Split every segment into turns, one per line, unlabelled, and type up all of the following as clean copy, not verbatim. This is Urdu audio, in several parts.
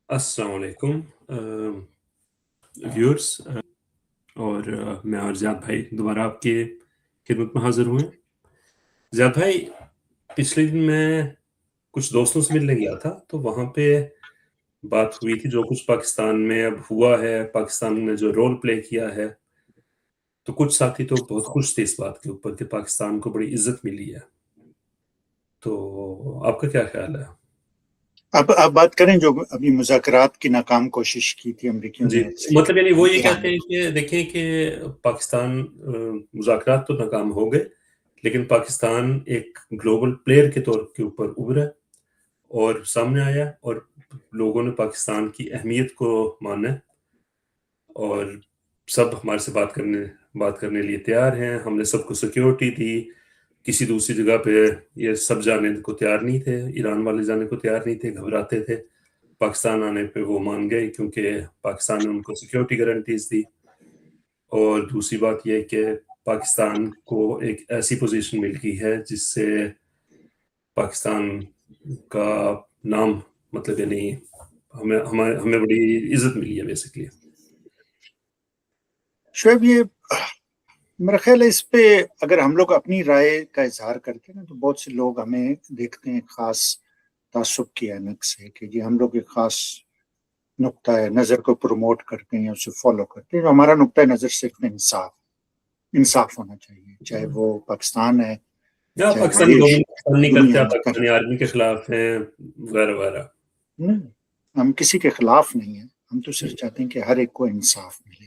السلام علیکم ویورز، اور میں اور زیاد بھائی دوبارہ آپ کی خدمت میں حاضر ہوئے. زیاد بھائی، پچھلے دن میں کچھ دوستوں سے ملنے گیا تھا تو وہاں پہ بات ہوئی تھی جو کچھ پاکستان میں اب ہوا ہے، پاکستان نے جو رول پلے کیا ہے. تو کچھ ساتھی تو بہت خوش تھے اس بات کے اوپر کہ پاکستان کو بڑی عزت ملی ہے. تو آپ کا کیا خیال ہے؟
اب آپ بات کریں جو ابھی مذاکرات کی ناکام کوشش کی تھی امریکیوں
جی،
نے.
مطلب یعنی وہ یہ
ایران
کہتے ہیں کہ دیکھیں کہ پاکستان مذاکرات تو ناکام ہو گئے، لیکن پاکستان ایک گلوبل پلیئر کے طور کے اوپر ابھرا اور سامنے آیا، اور لوگوں نے پاکستان کی اہمیت کو مانا، اور سب ہمارے سے بات کرنے لیے تیار ہیں. ہم نے سب کو سیکیورٹی دی. کسی دوسری جگہ پہ یہ سب جانے کو تیار نہیں تھے، ایران والے جانے کو تیار نہیں تھے، گھبراتے تھے. پاکستان آنے پہ وہ مان گئے کیونکہ پاکستان نے ان کو سیکیورٹی گارنٹیز دی. اور دوسری بات یہ کہ پاکستان کو ایک ایسی پوزیشن مل گئی ہے جس سے پاکستان کا نام، مطلب یعنی ہمیں بڑی عزت ملی ہے بیسکلی.
شعیب، یہ میرا خیال ہے اس پہ اگر ہم لوگ اپنی رائے کا اظہار کرتے ہیں نا تو بہت سے لوگ ہمیں دیکھتے ہیں خاص تعصب کی عینک سے کہ جی ہم لوگ ایک خاص نقطۂ نظر کو پروموٹ کرتے ہیں، اسے فالو کرتے ہیں. جو ہمارا نقطۂ نظر صرف انصاف ہونا چاہیے، چاہے وہ پاکستان ہے،
یا
چاہے وہ
پاکستانی گورنمنٹ نہیں کرتے،
دنیا میں
پاکستانی آرمی کے خلاف ہیں وغیرہ وغیرہ.
ہم کسی کے خلاف نہیں ہیں. ہم تو صرف چاہتے ہیں کہ ہر ایک کو انصاف ملے.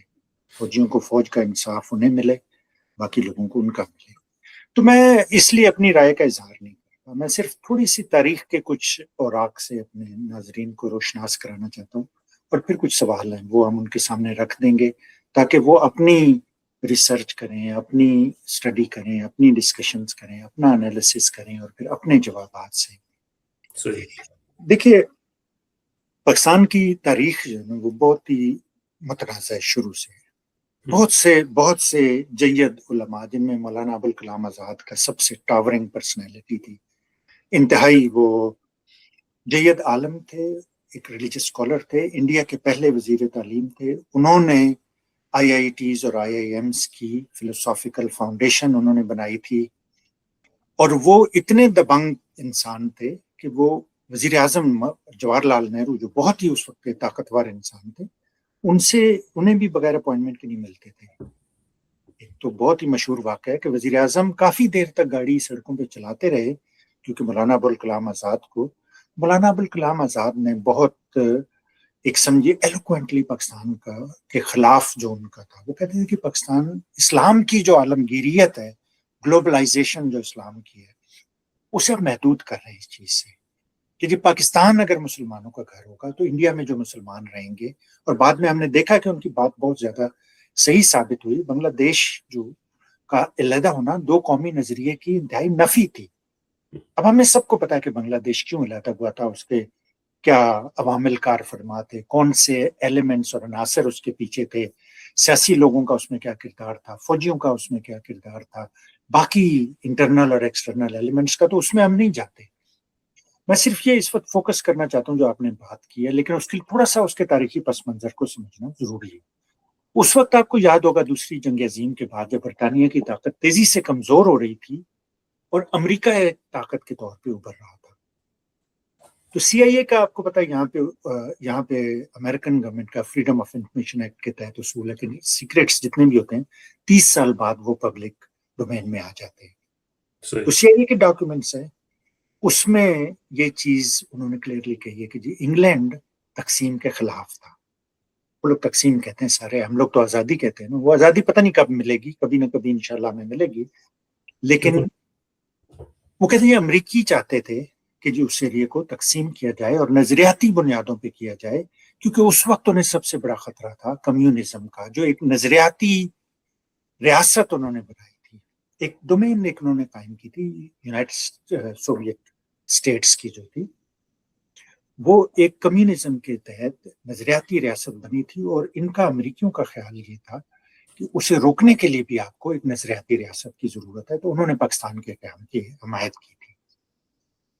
فوجیوں کو فوج کا انصاف انہیں ملے، باقی لوگوں کو ان کا ملے. تو میں اس لیے اپنی رائے کا اظہار نہیں کرتا. میں صرف تھوڑی سی تاریخ کے کچھ اوراق سے اپنے ناظرین کو روشناس کرانا چاہتا ہوں، اور پھر کچھ سوال ہیں وہ ہم ان کے سامنے رکھ دیں گے تاکہ وہ اپنی ریسرچ کریں، اپنی اسٹڈی کریں، اپنی ڈسکشنز کریں، اپنا انالیسس کریں، اور پھر اپنے جوابات سے.
صحیح.
دیکھیے، پاکستان کی تاریخ جو ہے نا وہ بہت ہی متنازع ہے شروع سے. بہت سے جید علماء، جن میں مولانا ابوالکلام آزاد کا سب سے ٹاورنگ پرسنالٹی تھی، انتہائی وہ جید عالم تھے، ایک ریلیجس اسکالر تھے، انڈیا کے پہلے وزیر تعلیم تھے. انہوں نے آئی آئی ٹیز اور آئی آئی ایمز کی فلسافیکل فاؤنڈیشن انہوں نے بنائی تھی. اور وہ اتنے دبنگ انسان تھے کہ وہ وزیر اعظم جواہر لال نہرو، جو بہت ہی اس وقت کے طاقتور انسان تھے، انہیں بھی بغیر اپوائنٹمنٹ کے نہیں ملتے تھے. ایک تو بہت ہی مشہور واقعہ ہے کہ وزیر اعظم کافی دیر تک گاڑی سڑکوں پہ چلاتے رہے کیونکہ مولانا ابوالکلام آزاد نے بہت ایک سمجھے ایلوکوینٹلی پاکستان کے خلاف جو ان کا تھا، وہ کہتے تھے کہ پاکستان اسلام کی جو عالمگیریت ہے، گلوبلائزیشن جو اسلام کی ہے، اسے محدود کر رہے ہیں اس چیز سے کہ جی پاکستان اگر مسلمانوں کا گھر ہوگا تو انڈیا میں جو مسلمان رہیں گے. اور بعد میں ہم نے دیکھا کہ ان کی بات بہت زیادہ صحیح ثابت ہوئی. بنگلہ دیش جو کا علیحدہ ہونا دو قومی نظریے کی انتہائی نفی تھی. اب ہمیں سب کو پتا ہے کہ بنگلہ دیش کیوں علیحدہ ہوا تھا، اس کے کیا عوامل کار فرما تھے، کون سے ایلیمنٹس اور عناصر اس کے پیچھے تھے، سیاسی لوگوں کا اس میں کیا کردار تھا، فوجیوں کا اس میں کیا کردار تھا، باقی انٹرنل اور ایکسٹرنل ایلیمنٹس کا تو اس میں ہم نہیں جاتے. میں صرف یہ اس وقت فوکس کرنا چاہتا ہوں جو آپ نے بات کی ہے، لیکن اس کے تھوڑا سا اس کے تاریخی پس منظر کو سمجھنا ضروری ہے. اس وقت آپ کو یاد ہوگا دوسری جنگ عظیم کے بعد جب برطانیہ کی طاقت تیزی سے کمزور ہو رہی تھی اور امریکہ ایک طاقت کے طور پہ ابھر رہا تھا، تو سی آئی اے کا آپ کو پتا ہے یہاں پہ امریکن گورنمنٹ کا فریڈم آف انفارمیشن ایکٹ کے تحت اصول ہے کہ سیکریٹس جتنے بھی ہوتے ہیں 30 سال بعد وہ پبلک ڈومین میں آ جاتے ہیں. تو سی آئی اے کے ڈاکیومنٹس ہیں، اس میں یہ چیز انہوں نے کلیئرلی کہی ہے کہ جی انگلینڈ تقسیم کے خلاف تھا. وہ لوگ تقسیم کہتے ہیں سارے، ہم لوگ تو آزادی کہتے ہیں نا. وہ آزادی پتہ نہیں کب ملے گی، کبھی نہ کبھی انشاءاللہ ہمیں ملے گی، لیکن وہ کہتے ہیں امریکی چاہتے تھے کہ جو اس ایریے کو تقسیم کیا جائے اور نظریاتی بنیادوں پہ کیا جائے، کیونکہ اس وقت انہیں سب سے بڑا خطرہ تھا کمیونزم کا، جو ایک نظریاتی ریاست انہوں نے بنائی تھی، ایک ڈومین ایک انہوں نے قائم کی تھی یونائٹڈ سوویت اسٹیٹس کی جو تھی، وہ ایک کمیونزم کے تحت نظریاتی ریاست بنی تھی. اور ان کا امریکیوں کا خیال یہ تھا کہ اسے روکنے کے لیے بھی آپ کو ایک نظریاتی ریاست کی ضرورت ہے، تو انہوں نے پاکستان کے قیام کی حمایت کی تھی.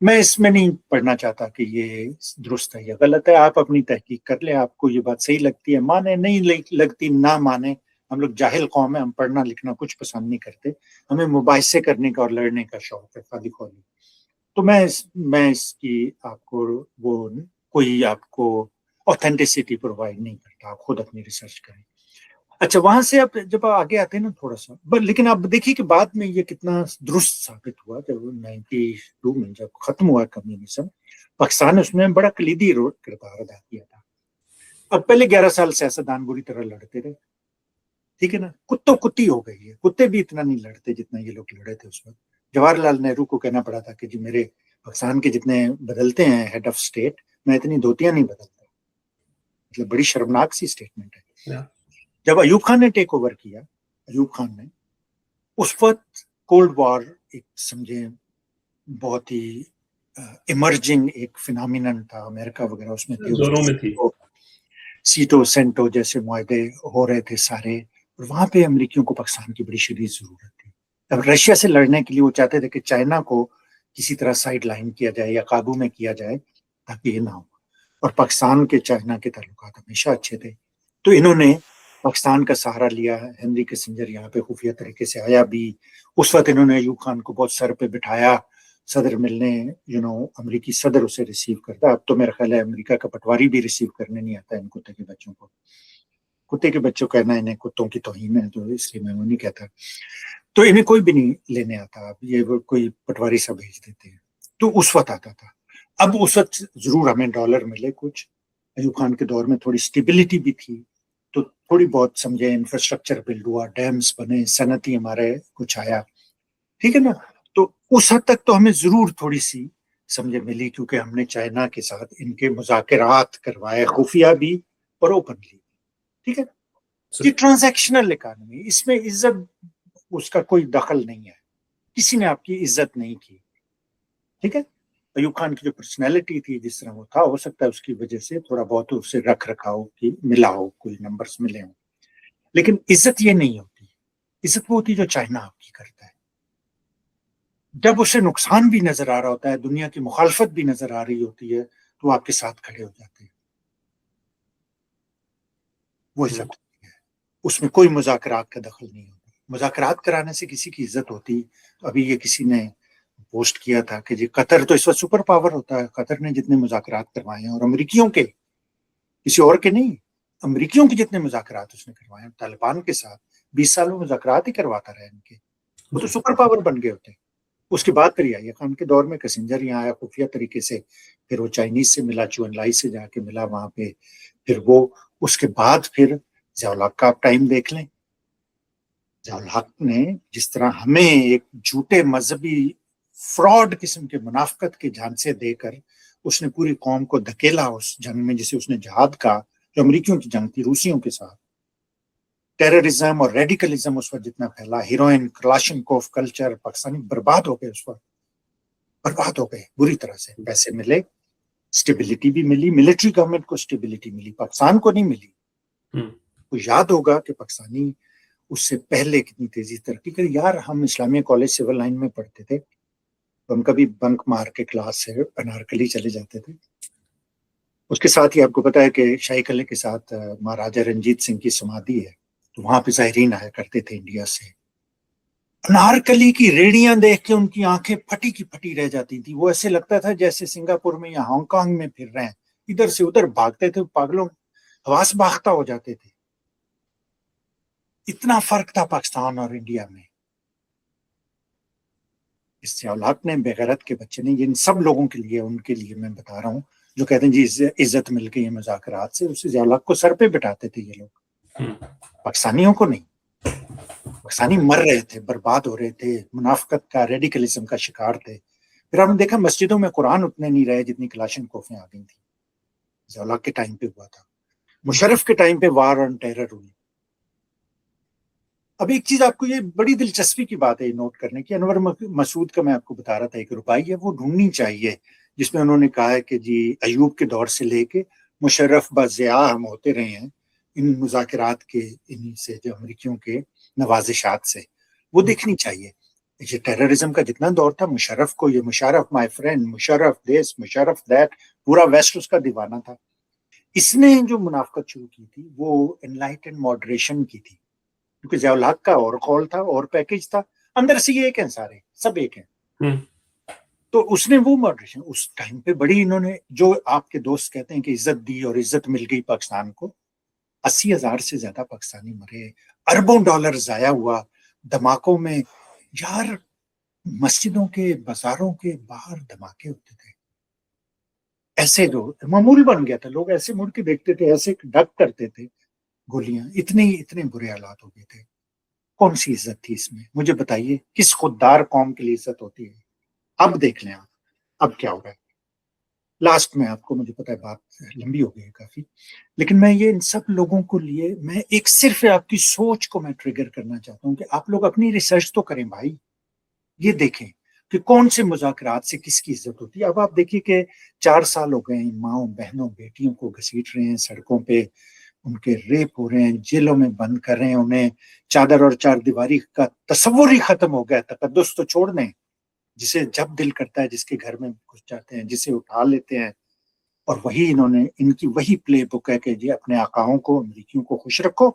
میں اس میں نہیں پڑھنا چاہتا کہ یہ درست ہے یا غلط ہے. آپ اپنی تحقیق کر لیں, آپ کو یہ بات صحیح لگتی ہے مانے, نہیں لگتی نہ مانے. ہم لوگ جاہل قوم ہے, ہم پڑھنا لکھنا کچھ پسند نہیں کرتے, ہمیں مباحثے کرنے کا اور لڑنے کا شوق ہے خالی خوالی. تو میں اس کی آپ کو وہ کوئی آپ کو اوتھینٹسٹی پرووائڈ نہیں کرتا, آپ خود اپنی ریسرچ کریں. اچھا, وہاں سے آپ جب آگے آتے ہیں نا تھوڑا سا, لیکن آپ دیکھیے کہ بعد میں یہ کتنا درست ثابت ہوا. جب 92 میں جب ختم ہوا کمیونزم, پاکستان نے اس میں بڑا کلیدی کردار ادا کیا تھا. اب پہلے 11 سال سیاستدان بری طرح لڑتے رہے, ٹھیک ہے نا, کتوں کتی ہو گئی ہے. کتے بھی اتنا نہیں لڑتے جتنا یہ لوگ لڑے تھے اس وقت. جواہر لال نہرو کو کہنا پڑا تھا کہ جی میرے پاکستان کے جتنے بدلتے ہیں ہیڈ آف اسٹیٹ, میں اتنی دھوتیاں نہیں بدلتا. مطلب بڑی شرمناک سی اسٹیٹمنٹ ہے. جب ایوب خان نے ٹیک اوور کیا, ایوب خان نے, اس وقت کولڈ وار ایک سمجھے بہت ہی ایمرجنگ ایک فینامینن تھا, امریکہ وغیرہ اس میں تھے,
زوروں میں تھی.
سیٹو سینٹو جیسے معاہدے ہو رہے تھے سارے, اور وہاں پہ امریکیوں کو پاکستان کی بڑی شدید ضرورت تھی. اب رشیا سے لڑنے کے لیے وہ چاہتے تھے کہ چائنا کو کسی طرح سائڈ لائن کیا جائے یا قابو میں کیا جائے تاکہ یہ نہ ہو. اور پاکستان کے چائنا کے تعلقات ہمیشہ اچھے تھے, تو انہوں نے پاکستان کا سہارا لیا. ہنری کسنجر یہاں پہ خفیہ طریقے سے آیا بھی, اس وقت انہوں نے ایوب خان کو بہت سر پہ بٹھایا, صدر ملنے, امریکی صدر اسے ریسیو کرتا. اب تو میرا خیال ہے امریکہ کا پٹواری بھی ریسیو کرنے نہیں آتا ان کتے کے بچوں کو. کتے کے بچوں کہنا انہیں کتوں کی توہین ہے, تو اس لیے میں وہ نہیں کہتا. تو انہیں کوئی بھی نہیں لینے آتا, اب یہ کوئی پٹواری سا بھیج دیتے ہیں. تو اس وقت آتا تھا. اب اس وقت ضرور ہمیں ڈالر ملے کچھ, ایوب خان کے دور میں تھوڑی سٹیبلٹی بھی تھی, تو تھوڑی بہت سمجھے انفراسٹرکچر بلڈ ہوا, ڈیمز بنے, صنعتی ہمارے کچھ آیا, ٹھیک ہے نا. تو اس حد تک تو ہمیں ضرور تھوڑی سی سمجھے ملی, کیونکہ ہم نے چائنا کے ساتھ ان کے مذاکرات کروائے, خفیہ بھی اور اوپنلی, ٹھیک ہے. یہ ٹرانزیکشنل اکانومی, اس میں عزت اس کا کوئی دخل نہیں ہے, کسی نے آپ کی عزت نہیں کی, ٹھیک ہے. ایوب خان کی جو پرسنالٹی تھی, جس طرح وہ تھا, ہو سکتا ہے اس کی وجہ سے تھوڑا بہت اسے رکھ رکھاؤ کی ملا ہو, کوئی نمبرز ملے ہوں, لیکن عزت یہ نہیں ہوتی. عزت وہ ہوتی جو چائنا آپ کی کرتا ہے. جب اسے نقصان بھی نظر آ رہا ہوتا ہے, دنیا کی مخالفت بھی نظر آ رہی ہوتی ہے, تو وہ آپ کے ساتھ کھڑے ہو جاتے ہیں. وہ عزت ہوتی ہے, اس میں کوئی مذاکرات کا دخل نہیں ہوتا. مذاکرات کرانے سے کسی کی عزت ہوتی. ابھی یہ کسی نے پوسٹ کیا تھا کہ جی قطر تو اس وقت سپر پاور ہوتا ہے, قطر نے جتنے مذاکرات کروائے ہیں, اور امریکیوں کے, کسی اور کے نہیں, امریکیوں کے جتنے مذاکرات اس نے کروائے ہیں طالبان کے ساتھ, 20 سال میں مذاکرات ہی کرواتا رہا ان کے, وہ تو سپر پاور بن گئے ہوتے. اس کے بعد پھر یحییٰ خان کے دور میں کسنجر یہاں آیا خفیہ طریقے سے, پھر وہ چائنیز سے ملا, چون لائی سے جا کے ملا وہاں پہ, پھر وہ اس کے بعد پھر ضیاء الحق کا آپ ٹائم دیکھ لیں. ضیاء الحق نے جس طرح ہمیں ایک جھوٹے مذہبی فراڈ قسم کے منافقت کے جھانسے دے کر اس نے پوری قوم کو دھکیلا اس جنگ میں, جسے اس نے جہاد کہا, جو امریکیوں کی جنگ تھی روسیوں کے ساتھ. ٹیررزم اور ریڈیکلزم اس وقت جتنا پھیلا, ہیروئن, کلاشنکوف کلچر, پاکستانی برباد ہو گئے, اس وقت برباد ہو گئے بری طرح سے. پیسے ملے, سٹیبلٹی بھی ملی, ملٹری گورنمنٹ کو سٹیبلٹی ملی, پاکستان کو نہیں ملی. تو یاد ہوگا کہ پاکستانی اس سے پہلے کتنی تیزی ترقی کری. یار ہم اسلامیہ کالج سول لائن میں پڑھتے تھے, ہم کبھی بنک مار کے کلاس سے انارکلی چلے جاتے تھے. اس کے ساتھ ہی آپ کو پتا ہے کہ شاہی قلعے کے ساتھ مہاراجا رنجیت سنگھ کی سمادھی ہے, تو وہاں پہ زائرین آیا کرتے تھے انڈیا سے. انارکلی کی ریڑیاں دیکھ کے ان کی آنکھیں پھٹی کی پھٹی رہ جاتی تھی. وہ ایسے لگتا تھا جیسے سنگاپور میں یا ہانگ کانگ میں پھر رہے ہیں, ادھر سے ادھر بھاگتے تھے, پاگلوں حواس باختہ ہو جاتے تھے. اتنا فرق تھا پاکستان اور انڈیا میں. اس سے اولاد نے, بغیرت کے بچے نے, ان سب لوگوں کے لیے, ان کے لیے میں بتا رہا ہوں جو کہتے ہیں جی عزت مل گئی ہے مذاکرات سے, اس سے ضیاء الحق کو سر پہ بٹھاتے تھے یہ لوگ, پاکستانیوں کو نہیں. پاکستانی مر رہے تھے, برباد ہو رہے تھے, منافقت کا, ریڈیکلزم کا شکار تھے. پھر ہم نے دیکھا مسجدوں میں قرآن اتنے نہیں رہے جتنی کلاشنکوفیں آ گئی تھیں. ضیاء الحق کے ٹائم پہ ہوا تھا, مشرف کے ٹائم پہ وار آن ٹیرر ہوئی. اب ایک چیز آپ کو یہ بڑی دلچسپی کی بات ہے نوٹ کرنے کی, انور مسعود کا میں آپ کو بتا رہا تھا ایک رباعی ہے, وہ ڈھونڈنی چاہیے, جس میں انہوں نے کہا ہے کہ جی ایوب کے دور سے لے کے مشرف بضیاء ہم ہوتے رہے ہیں ان مذاکرات کے, انہی سے جو امریکیوں کے نوازشات سے, وہ دیکھنی چاہیے. یہ ٹیررزم کا جتنا دور تھا، مشرف کو یہ Musharraf my friend, Musharraf this, Musharraf that, پورا ویسٹ اس کا دیوانہ تھا. اس نے جو منافقت شروع کی تھی وہ انلائٹن ماڈریشن کی تھی، کیونکہ ضیاء الحق کا اور قول تھا اور پیکج تھا، اندر سے یہ ایک ہیں، سارے سب ایک ہیں. تو اس نے وہ ماڈریشن اس ٹائم پہ بڑی، انہوں نے جو آپ کے دوست کہتے ہیں کہ عزت دی اور عزت مل گئی پاکستان کو، 80,000 سے زیادہ پاکستانی مرے، اربوں ڈالر ضائع ہوا دھماکوں میں. یار مسجدوں کے بازاروں کے باہر دھماکے ہوتے تھے، ایسے جو معمول بن گیا تھا، لوگ ایسے مڑ کے دیکھتے تھے، ایسے ڈک کرتے تھے گولیاں. اتنے برے حالات ہو گئے تھے. کون سی عزت تھی اس میں؟ مجھے بتائیے، کس خوددار قوم کے لیے عزت ہوتی ہے؟ اب دیکھ لیں آپ اب کیا ہو رہا ہے. لاسٹ میں آپ کو، مجھے پتا ہے بات لمبی ہو گئی ہے کافی، لیکن میں یہ ان سب لوگوں کو لیے میں ایک صرف آپ کی سوچ کو میں ٹریگر کرنا چاہتا ہوں کہ آپ لوگ اپنی ریسرچ تو کریں بھائی. یہ دیکھیں کہ کون سے مذاکرات سے کس کی عزت ہوتی ہے. اب آپ دیکھیے کہ 4 سال ہو گئے ہیں، ماؤں بہنوں بیٹیوں کو گھسیٹ رہے ہیں سڑکوں پہ، ان کے ریپ ہو رہے ہیں، جیلوں میں بند کر رہے ہیں انہیں. چادر اور چار دیواری کا تصور ہی ختم ہو گیا. تقدس تو چھوڑ دیں، جسے جب دل کرتا ہے جس کے گھر میں گھس جاتے ہیں، جسے اٹھا لیتے ہیں. اور وہی انہوں نے، ان کی وہی پلے بک ہے کہ جی اپنے آقاؤں کو، امریکیوں کو خوش رکھو.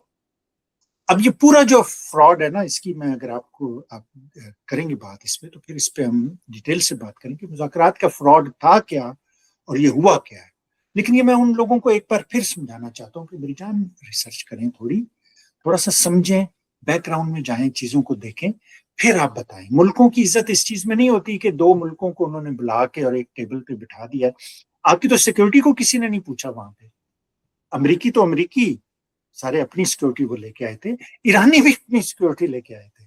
اب یہ پورا جو فراڈ ہے نا، اس کی میں اگر آپ کریں گے بات اس پہ، تو پھر اس پہ ہم ڈیٹیل سے بات کریں کہ مذاکرات کا فراڈ تھا کیا اور یہ ہوا کیا ہے. لیکن یہ میں ان لوگوں کو ایک بار پھر سمجھانا چاہتا ہوں کہ میری جان ریسرچ کریں، تھوڑا سا سمجھیں، بیک گراؤنڈ میں جائیں، چیزوں کو دیکھیں، پھر آپ بتائیں. ملکوں کی عزت اس چیز میں نہیں ہوتی کہ 2 ملکوں کو انہوں نے بلا کے اور ایک ٹیبل پہ بٹھا دیا. آپ کی تو سیکیورٹی کو کسی نے نہیں پوچھا وہاں پہ. امریکی تو امریکی سارے اپنی سیکیورٹی کو لے کے آئے تھے، ایرانی بھی اپنی سیکیورٹی لے کے آئے تھے.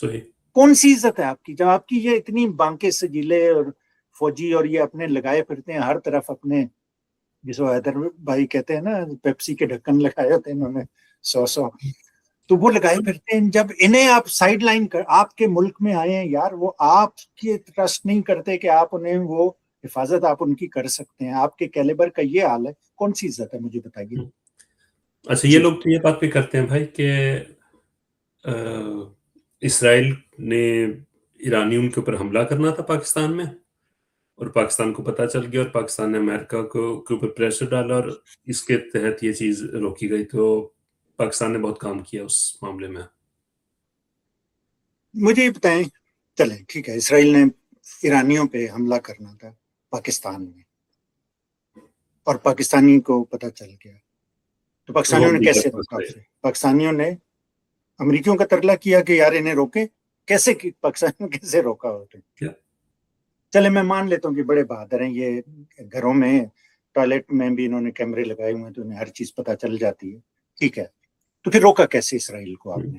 صحیح.
کون سی عزت ہے آپ کی جب آپ کی یہ اتنی بانکے سجیلے اور فوجی اور یہ اپنے لگائے پھرتے ہیں ہر طرف اپنے، جس کو حیدر بھائی کہتے ہیں نا، پیپسی کے ڈھکن لگائے ہوتے ہیں انہوں نے 100 تو وہ لگائے پھرتے ہیں. جب انہیں آپ سائڈ لائن کر آپ کے ملک میں آئے ہیں یار، وہ آپ کی ٹرسٹ نہیں کرتے کہ آپ انہیں وہ حفاظت آپ ان کی کر سکتے ہیں. آپ کے کیلیبر کا یہ حال ہے، کون سی عزت ہے؟ مجھے بتائیے.
اچھا، یہ لوگ تو یہ بات بھی کرتے ہیں بھائی کہ اسرائیل نے ایرانیوں کے اوپر حملہ کرنا تھا پاکستان میں، اور پاکستان کو پتہ چل گیا، اور پاکستان نے امریکہ کے اوپر پریشر ڈالا اور اس کے تحت یہ چیز روکی گئی. تو پاکستان نے بہت کام کیا اس معاملے میں.
مجھے یہ بتائیں، چلیں ٹھیک ہے، اسرائیل نے ایرانیوں پہ حملہ کرنا تھا پاکستان میں اور پاکستانی کو پتہ چل گیا، تو پاکستانیوں نے کیسے روکا؟ پھر پاکستانیوں نے امریکیوں کا ترلا کیا کہ یار انہیں روکے. کیسے پاکستانیوں کیسے روکا ہوتے؟ چلے میں مان لیتا ہوں کہ بڑے بہادر ہیں، یہ گھروں میں ٹوائلٹ میں بھی انہوں نے کیمرے لگائے ہوئے ہیں تو انہیں ہر چیز پتہ چل جاتی ہے. ٹھیک ہے، تو پھر روکا کیسے اسرائیل کو آپ نے؟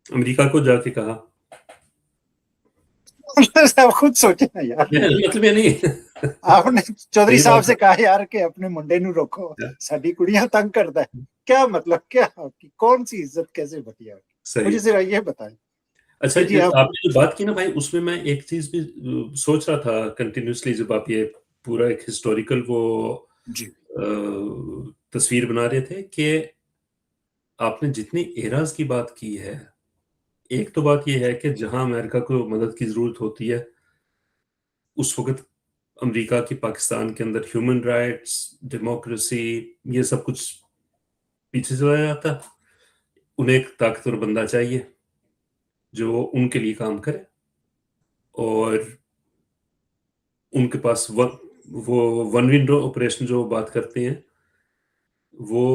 امریکہ کو جا کے کہا.
آپ خود سوچے نا یار،
مطلب یہ نہیں،
آپ نے چودھری صاحب سے کہا یار کہ اپنے منڈے نو روکو، ساری کڑیاں تنگ کرتا ہے. کیا مطلب، کیا کون سی عزت کیسے بٹی آپ کی؟ مجھے ذرا یہ بتائیں.
اچھا،
جی
آپ نے جو بات کی نا بھائی، اس میں میں ایک چیز بھی سوچ رہا تھا کنٹینیوسلی، جب آپ یہ پورا ایک ہسٹوریکل وہ تصویر بنا رہے تھے، کہ آپ نے جتنی ایراز کی بات کی ہے، ایک تو بات یہ ہے کہ جہاں امریکہ کو مدد کی ضرورت ہوتی ہے اس وقت امریکہ کی پاکستان کے اندر ہیومن رائٹس، ڈیموکریسی، یہ سب کچھ پیچھے چلا جاتا. انہیں ایک طاقتور بندہ چاہیے جو ان کے لیے کام کرے، اور ان کے پاس وہ ون ونڈو آپریشن جو بات کرتے ہیں، وہ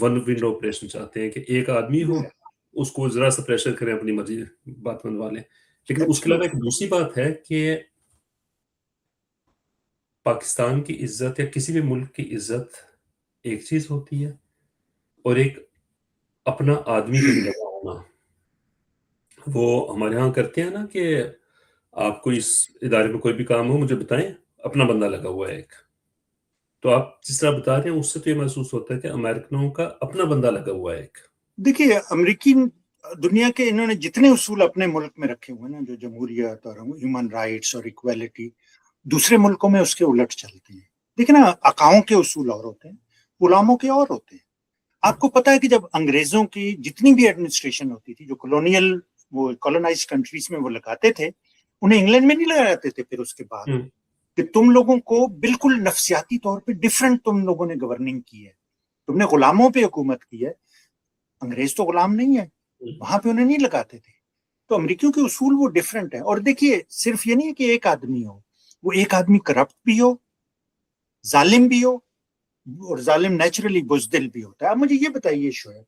ون ونڈو آپریشن چاہتے ہیں کہ ایک آدمی ہو، اس کو ذرا سا پریشر کریں، اپنی مرضی بات منوا لیں. لیکن اس کے علاوہ ایک دوسری بات ہے کہ پاکستان کی عزت یا کسی بھی ملک کی عزت ایک چیز ہوتی ہے، اور ایک اپنا آدمی کہیں لگا ہونا. وہ ہمارے ہاں کرتے ہیں نا کہ آپ کو اس ادارے میں کوئی بھی کام ہو مجھے بتائیں، اپنا بندہ لگا ہوا ہے ایک. تو آپ جس طرح بتا رہے ہیں اس سے تو یہ محسوس ہوتا ہے کہ امریکنوں کا اپنا بندہ لگا ہوا ہے ایک.
دیکھیے، امریکی دنیا کے انہوں نے جتنے اصول اپنے ملک میں رکھے ہوئے نا، جو جمہوریت اور ہیومن رائٹس اور ایکویلٹی، دوسرے ملکوں میں اس کے الٹ چلتے ہیں. دیکھیں نا، آقاؤں کے اصول اور ہوتے ہیں، غلاموں کے اور ہوتے ہیں. آپ کو پتا ہے کہ جب انگریزوں کی جتنی بھی ایڈمنسٹریشن ہوتی تھی، جو کولونیل وہ کالونائز کنٹریز میں وہ لگاتے تھے, انہیں انگلینڈ میں نہیں لگاتے تھے پھر اس کے بعد کہ تم لوگوں کو بالکل نفسیاتی طور پہ ڈفرنٹ تم لوگوں نے گورننگ کی ہے, تم نے غلاموں پہ حکومت کی ہے, انگریز تو غلام نہیں ہے, وہاں پہ انہیں نہیں لگاتے تھے. تو امریکیوں کے اصول وہ ڈفرنٹ ہے. اور دیکھیے صرف یہ نہیں ہے کہ ایک آدمی ہو, وہ ایک آدمی کرپٹ بھی ہو, ظالم بھی ہو, اور ظالم نیچرلی بزدل بھی ہوتا ہے. اب مجھے یہ بتائیے شعیب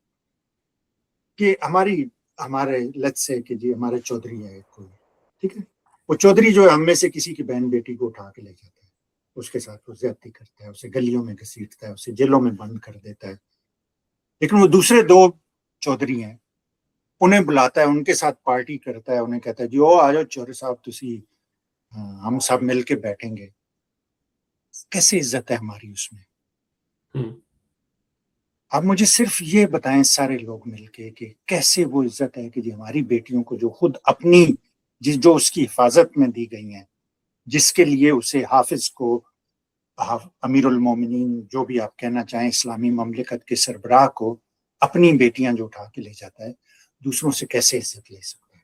کہ ہمارے لیٹس سے کہ جی ہمارے چودھری ہے کوئی, ٹھیک ہے, وہ چودھری جو ہے ہم میں سے کسی کی بہن بیٹی کو اٹھا کے لے جاتا ہے, اس کے ساتھ وہ زیادتی کرتا ہے, اسے گلیوں میں گھسیٹتا ہے, اسے جیلوں میں بند کر دیتا ہے. لیکن وہ دوسرے دو چودھری ہیں, انہیں بلاتا ہے, ان کے ساتھ پارٹی کرتا ہے, انہیں کہتا ہے جی آ جاؤ چودھری صاحب تسی, ہم سب مل کے بیٹھیں گے. کیسے عزت ہے ہماری اس میں؟ آپ مجھے صرف یہ بتائیں سارے لوگ مل کے کہ کیسے وہ عزت ہے کہ جی ہماری بیٹیوں کو جو خود اپنی جو اس کی حفاظت میں دی گئی ہیں, جس کے لیے اسے حافظ کو, امیر المومنین جو بھی آپ کہنا چاہیں, اسلامی مملکت کے سربراہ کو اپنی بیٹیاں جو اٹھا کے لے جاتا ہے, دوسروں سے کیسے عزت لے سکتا ہے؟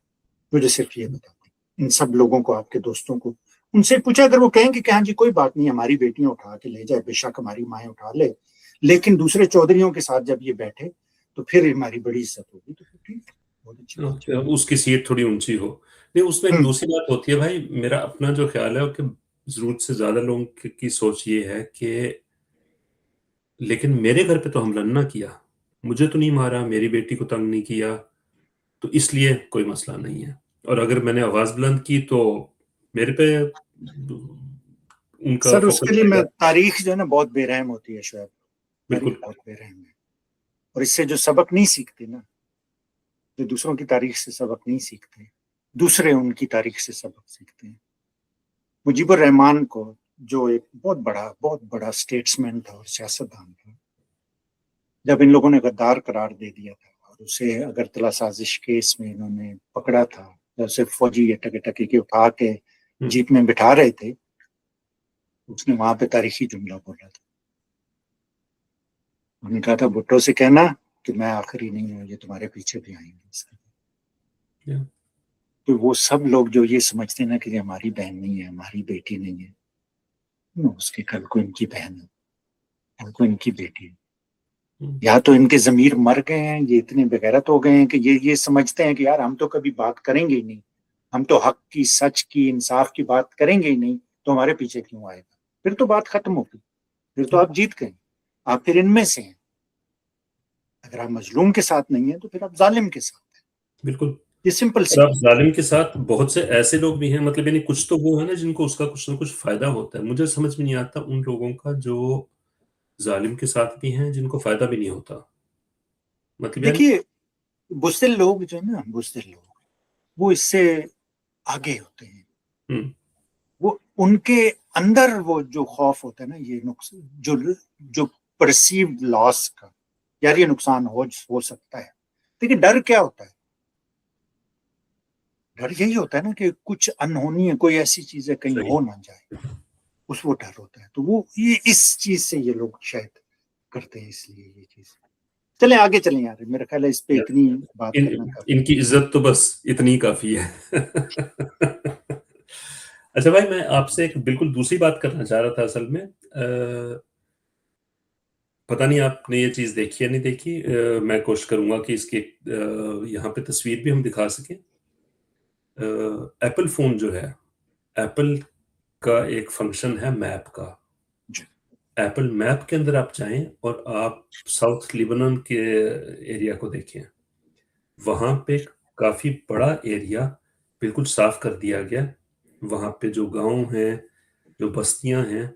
مجھے صرف یہ بتا دیں ان سب لوگوں کو, آپ کے دوستوں کو, ان سے پوچھا اگر وہ کہیں کہ ہاں جی کوئی بات نہیں, ہماری بیٹیاں اٹھا کے لے جائے, بے شک ہماری مائیں اٹھا لے, لیکن دوسرے چودھریوں کے ساتھ جب یہ بیٹھے تو پھر ہماری بڑی عزت ہوگی, تو ٹھیک ہے, بہت اچھی بات ہے.
اس کی سیٹ تھوڑی اونچی ہو. نہیں, اس میں ایک دوسری بات ہوتی ہے بھائی, میرا اپنا جو خیال ہے کہ ضرورت سے زیادہ لوگوں کی سوچ یہ ہے کہ لیکن میرے گھر پہ تو حملہ نہ کیا, مجھے تو نہیں مارا, میری بیٹی کو تنگ نہیں کیا, تو اس لیے کوئی مسئلہ نہیں ہے. اور اگر میں نے آواز بلند کی تو میرے پہ ان کا
سر اس
فوکس
کے لیے
رہے
میں
گا.
تاریخ جو ہے نا بہت بے رحم ہوتی ہے شعیب, تاریخ
بالکل.
بہت بے رحم ہے, اور اس سے جو سبق نہیں سیکھتے نا, جو دوسروں کی تاریخ سے سبق نہیں سیکھتے, دوسرے ان کی تاریخ سے سبق سیکھتے ہیں. مجیب الرحمان کو جو ایک بہت بڑا اسٹیٹسمین تھا اور سیاستدان تھا, جب ان لوگوں نے غدار قرار دے دیا تھا اور اسے اگرتلا سازش کیس میں انہوں نے پکڑا تھا, جب اسے فوجی ٹکی کے اٹھا کے جیپ میں بٹھا رہے تھے, اس نے وہاں پہ تاریخی جملہ بولا تھا. انہوں نے کہا تھا بھٹو سے کہنا کہ میں آخری نہیں ہوں, یہ تمہارے پیچھے بھی آئیں گے. تو وہ سب لوگ جو یہ سمجھتے ہیں نا کہ یہ ہماری بہن نہیں ہے, ہماری بیٹی نہیں ہے, اس کے کل کو ان کی بہن ہے, کل کو ان کی بیٹی ہے. یا تو ان کے ضمیر مر گئے ہیں, یہ اتنے بغیرت ہو گئے ہیں کہ یہ سمجھتے ہیں کہ یار ہم تو کبھی بات کریں گے ہی نہیں, ہم تو حق کی, سچ کی, انصاف کی بات کریں گے ہی نہیں, تو ہمارے پیچھے کیوں آئے گا؟ پھر تو بات ختم ہوگی, پھر تو آپ جیت گئے, آپ پھر ان میں سے ہیں. اگر آپ مظلوم کے ساتھ نہیں ہیں تو پھر آپ ظالم کے ساتھ ہیں.
بالکل.
یہ سمپل سی.
اور آپ ظالم کے ساتھ بہت سے ایسے لوگ بھی ہیں, مطلب یعنی کچھ تو وہ ہے نا جن کو اس کا کچھ نہ کچھ فائدہ ہوتا ہے. مجھے سمجھ میں نہیں آتا ان لوگوں کا جو ظالم کے ساتھ بھی ہیں جن کو فائدہ بھی نہیں ہوتا. مطلب یعنی
دیکھیے بزدل لوگ جو ہے نا, بزدل لوگ وہ اس سے آگے ہوتے ہیں. وہ ان کے اندر وہ جو خوف ہوتا ہے نا, یہ جو پرسیوڈ لاس کا, یار یہ نقصان ہو سکتا ہے. دیکھیے ڈر کیا ہوتا ہے؟ ڈر یہی ہوتا ہے نا کہ کچھ انہونی ہے, کوئی ایسی چیز ہے کہیں ہو نہ جائے, اس وہ ڈر ہوتا ہے. تو وہ یہ اس چیز سے یہ لوگ شاید کرتے ہیں, اس لیے یہ چیز. چلیں آگے چلیں یار, میرا خیال ہے اس پہ اتنی بات کرنا کافی.
ان کی عزت تو بس اتنی کافی ہے. اچھا بھائی, میں آپ سے ایک بالکل دوسری بات کرنا چاہ رہا تھا اصل میں. پتہ نہیں آپ نے یہ چیز دیکھی یا نہیں دیکھی, میں کوشش کروں گا کہ اس کی یہاں پہ تصویر بھی ہم دکھا سکیں. ایپل فون جو ہے, ایپل کا ایک فنکشن ہے میپ کا. ایپل میپ کے اندر آپ جائیں اور آپ ساؤتھ لیبنان کے ایریا کو دیکھیں, وہاں پہ کافی بڑا ایریا بالکل صاف کر دیا گیا. وہاں پہ جو گاؤں ہیں, جو بستیاں ہیں,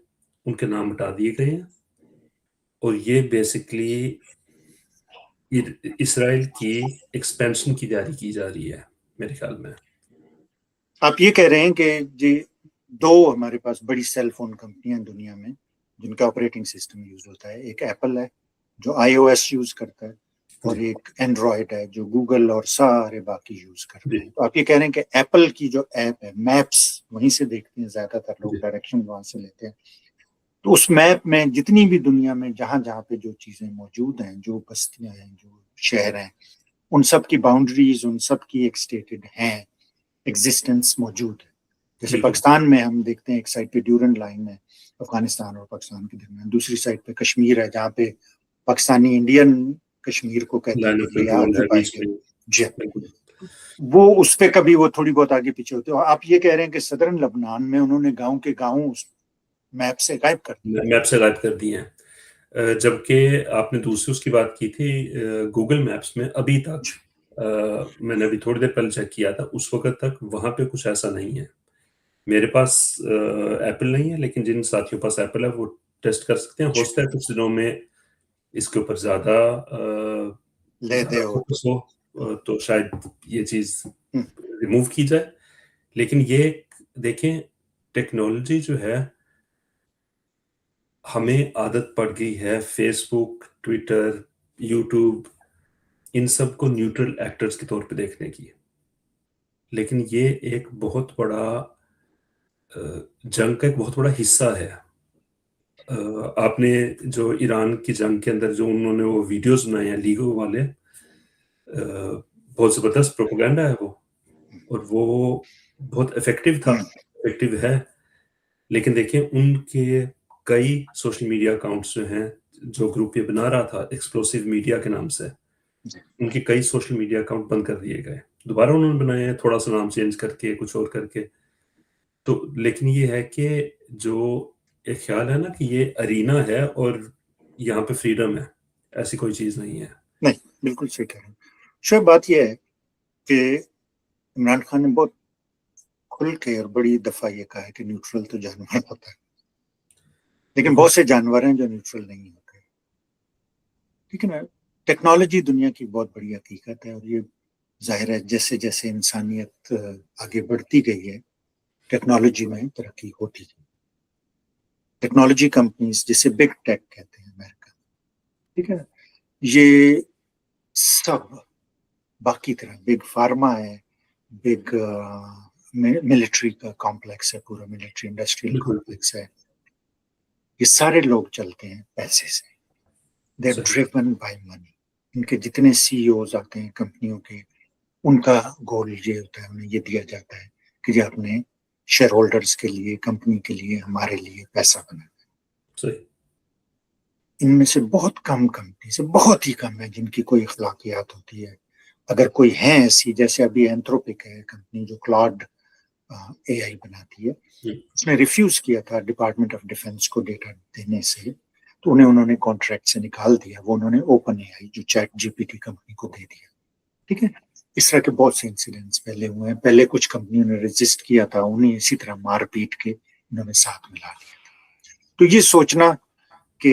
ان کے نام مٹا دیے گئے ہیں. اور یہ بیسکلی اسرائیل کی ایکسپینشن کی تیاری کی جا رہی ہے میرے خیال میں.
آپ یہ کہہ رہے ہیں کہ جی دو ہمارے پاس بڑی سیل فون کمپنیاں دنیا میں جن کا آپریٹنگ سسٹم یوز ہوتا ہے, ایک ایپل ہے جو آئی او ایس یوز کرتا ہے, اور ایک اینڈرائڈ ہے جو گوگل اور سارے باقی یوز کرتے ہیں. تو آپ یہ کہہ رہے ہیں کہ ایپل کی جو ایپ ہے, میپس وہیں سے دیکھتے ہیں زیادہ تر لوگ, ڈائریکشن وہاں سے لیتے ہیں. تو اس میپ میں جتنی بھی دنیا میں جہاں جہاں پہ جو چیزیں موجود ہیں, جو بستیاں ہیں, جو شہر ہیں, ان سب کی باؤنڈریز، ان سب کی ایک اسٹیٹڈ ہیں، ایگزسٹنس موجود ہے. جیسے پاکستان میں ہم دیکھتے ہیں ایک سائڈ پہ ڈیورنڈ لائن ہے افغانستان اور پاکستان کے درمیان، دوسری سائڈ پہ کشمیر ہے جہاں پہ پاکستانی انڈین کشمیر کو کہتے ہیں. جی وہ اس پہ کبھی وہ تھوڑی بہت آگے پیچھے ہوتے ہیں. آپ یہ کہہ رہے ہیں کہ صدرن لبنان میں انہوں نے گاؤں کے گاؤں میپ سے غائب
کر دی ہیں. جبکہ آپ نے دوسری اس کی بات کی تھی گوگل میپس میں ابھی تک میں نے ابھی تھوڑی دیر پہلے چیک کیا تھا، اس وقت تک وہاں پہ کچھ ایسا نہیں ہے. میرے پاس ایپل نہیں ہے، لیکن جن ساتھیوں پاس ایپل ہے وہ ٹیسٹ کر سکتے ہیں. ہو سکتا ہے کچھ دنوں میں اس کے اوپر زیادہ فوکس ہو تو شاید یہ چیز ریموو کی جائے. لیکن یہ دیکھیں ٹیکنالوجی جو ہے ہمیں عادت پڑ گئی ہے فیس بک، ٹویٹر، یوٹیوب، ان سب کو نیوٹرل ایکٹرز کے طور پہ دیکھنے کی. لیکن یہ ایک بہت بڑا جنگ کا ایک بہت بڑا حصہ ہے. آپ نے جو ایران کی جنگ کے اندر جو انہوں نے وہ ویڈیوز بنائے ہیں لیگو والے، بہت زبردست پروپیگنڈا ہے وہ، اور وہ بہت افیکٹو ہے. لیکن دیکھیں ان کے کئی سوشل میڈیا اکاؤنٹس جو ہیں، جو گروپ یہ بنا رہا تھا ایکسپلوسیو میڈیا کے نام سے، ان کے کئی سوشل میڈیا اکاؤنٹ بند کر دیے گئے. دوبارہ انہوں نے بنائے ہیں تھوڑا سا نام چینج کر کے، کچھ اور کر کے. تو لیکن یہ ہے کہ جو ایک خیال ہے نا کہ یہ ارینا ہے اور یہاں پہ فریڈم ہے، ایسی کوئی چیز نہیں ہے.
نہیں، بالکل صحیح کہہ رہے ہیں. شاید بات یہ ہے کہ عمران خان نے بہت کھل کے اور بڑی دفعہ یہ کہا ہے کہ نیوٹرل تو جانور ہوتا ہے، لیکن بہت سے جانور ہیں جو نیوٹرل نہیں ہوتے. ٹھیک ہے نا؟ ٹیکنالوجی دنیا کی بہت بڑی حقیقت ہے، اور یہ ظاہر ہے جیسے جیسے انسانیت آگے بڑھتی گئی ہے ٹیکنالوجی میں ترقی ہوتی گئی. ٹیکنالوجی کمپنیز جسے بگ ٹیک کہتے ہیں امریکہ، ٹھیک ہے نا، یہ سب باقی طرح بگ فارما ہے، بگ ملٹری کا کمپلیکس ہے، پورا ملٹری انڈسٹریل کمپلیکس ہے. یہ سارے لوگ چلتے ہیں پیسے سے. They are driven by money. ان کے جتنے سی اوز آتے ہیں کمپنیوں کے، ان کا گول یہ ہوتا ہے، انہیں یہ دیا جاتا ہے کہ یہ اپنے شیئر ہولڈرز کے لیے، کمپنی کے لیے، ہمارے لیے پیسہ بنانا. ان میں سے بہت کم کمپنی سے، بہت ہی کم ہے جن کی کوئی اخلاقیات ہوتی ہے. اگر کوئی ہے ایسی، جیسے ابھی اینتھروپک ہے کمپنی جو کلاؤڈ اے آئی بناتی ہے، اس نے ریفیوز کیا تھا ڈپارٹمنٹ آف ڈیفنس کو ڈیٹا دینے سے، تو انہوں نے کانٹریکٹ سے نکال دیا. وہ انہوں نے اوپن اے آئی جو chat G P T company کو دے دیا. ٹھیک ہے، اس طرح کے بہت سے انسیڈنٹس پہلے ہوئے ہیں. پہلے کچھ کمپنیوں نے رجسٹ کیا تھا، انہیں اسی طرح مار پیٹ کے انہوں نے ساتھ ملا لیا تھا. تو یہ سوچنا کہ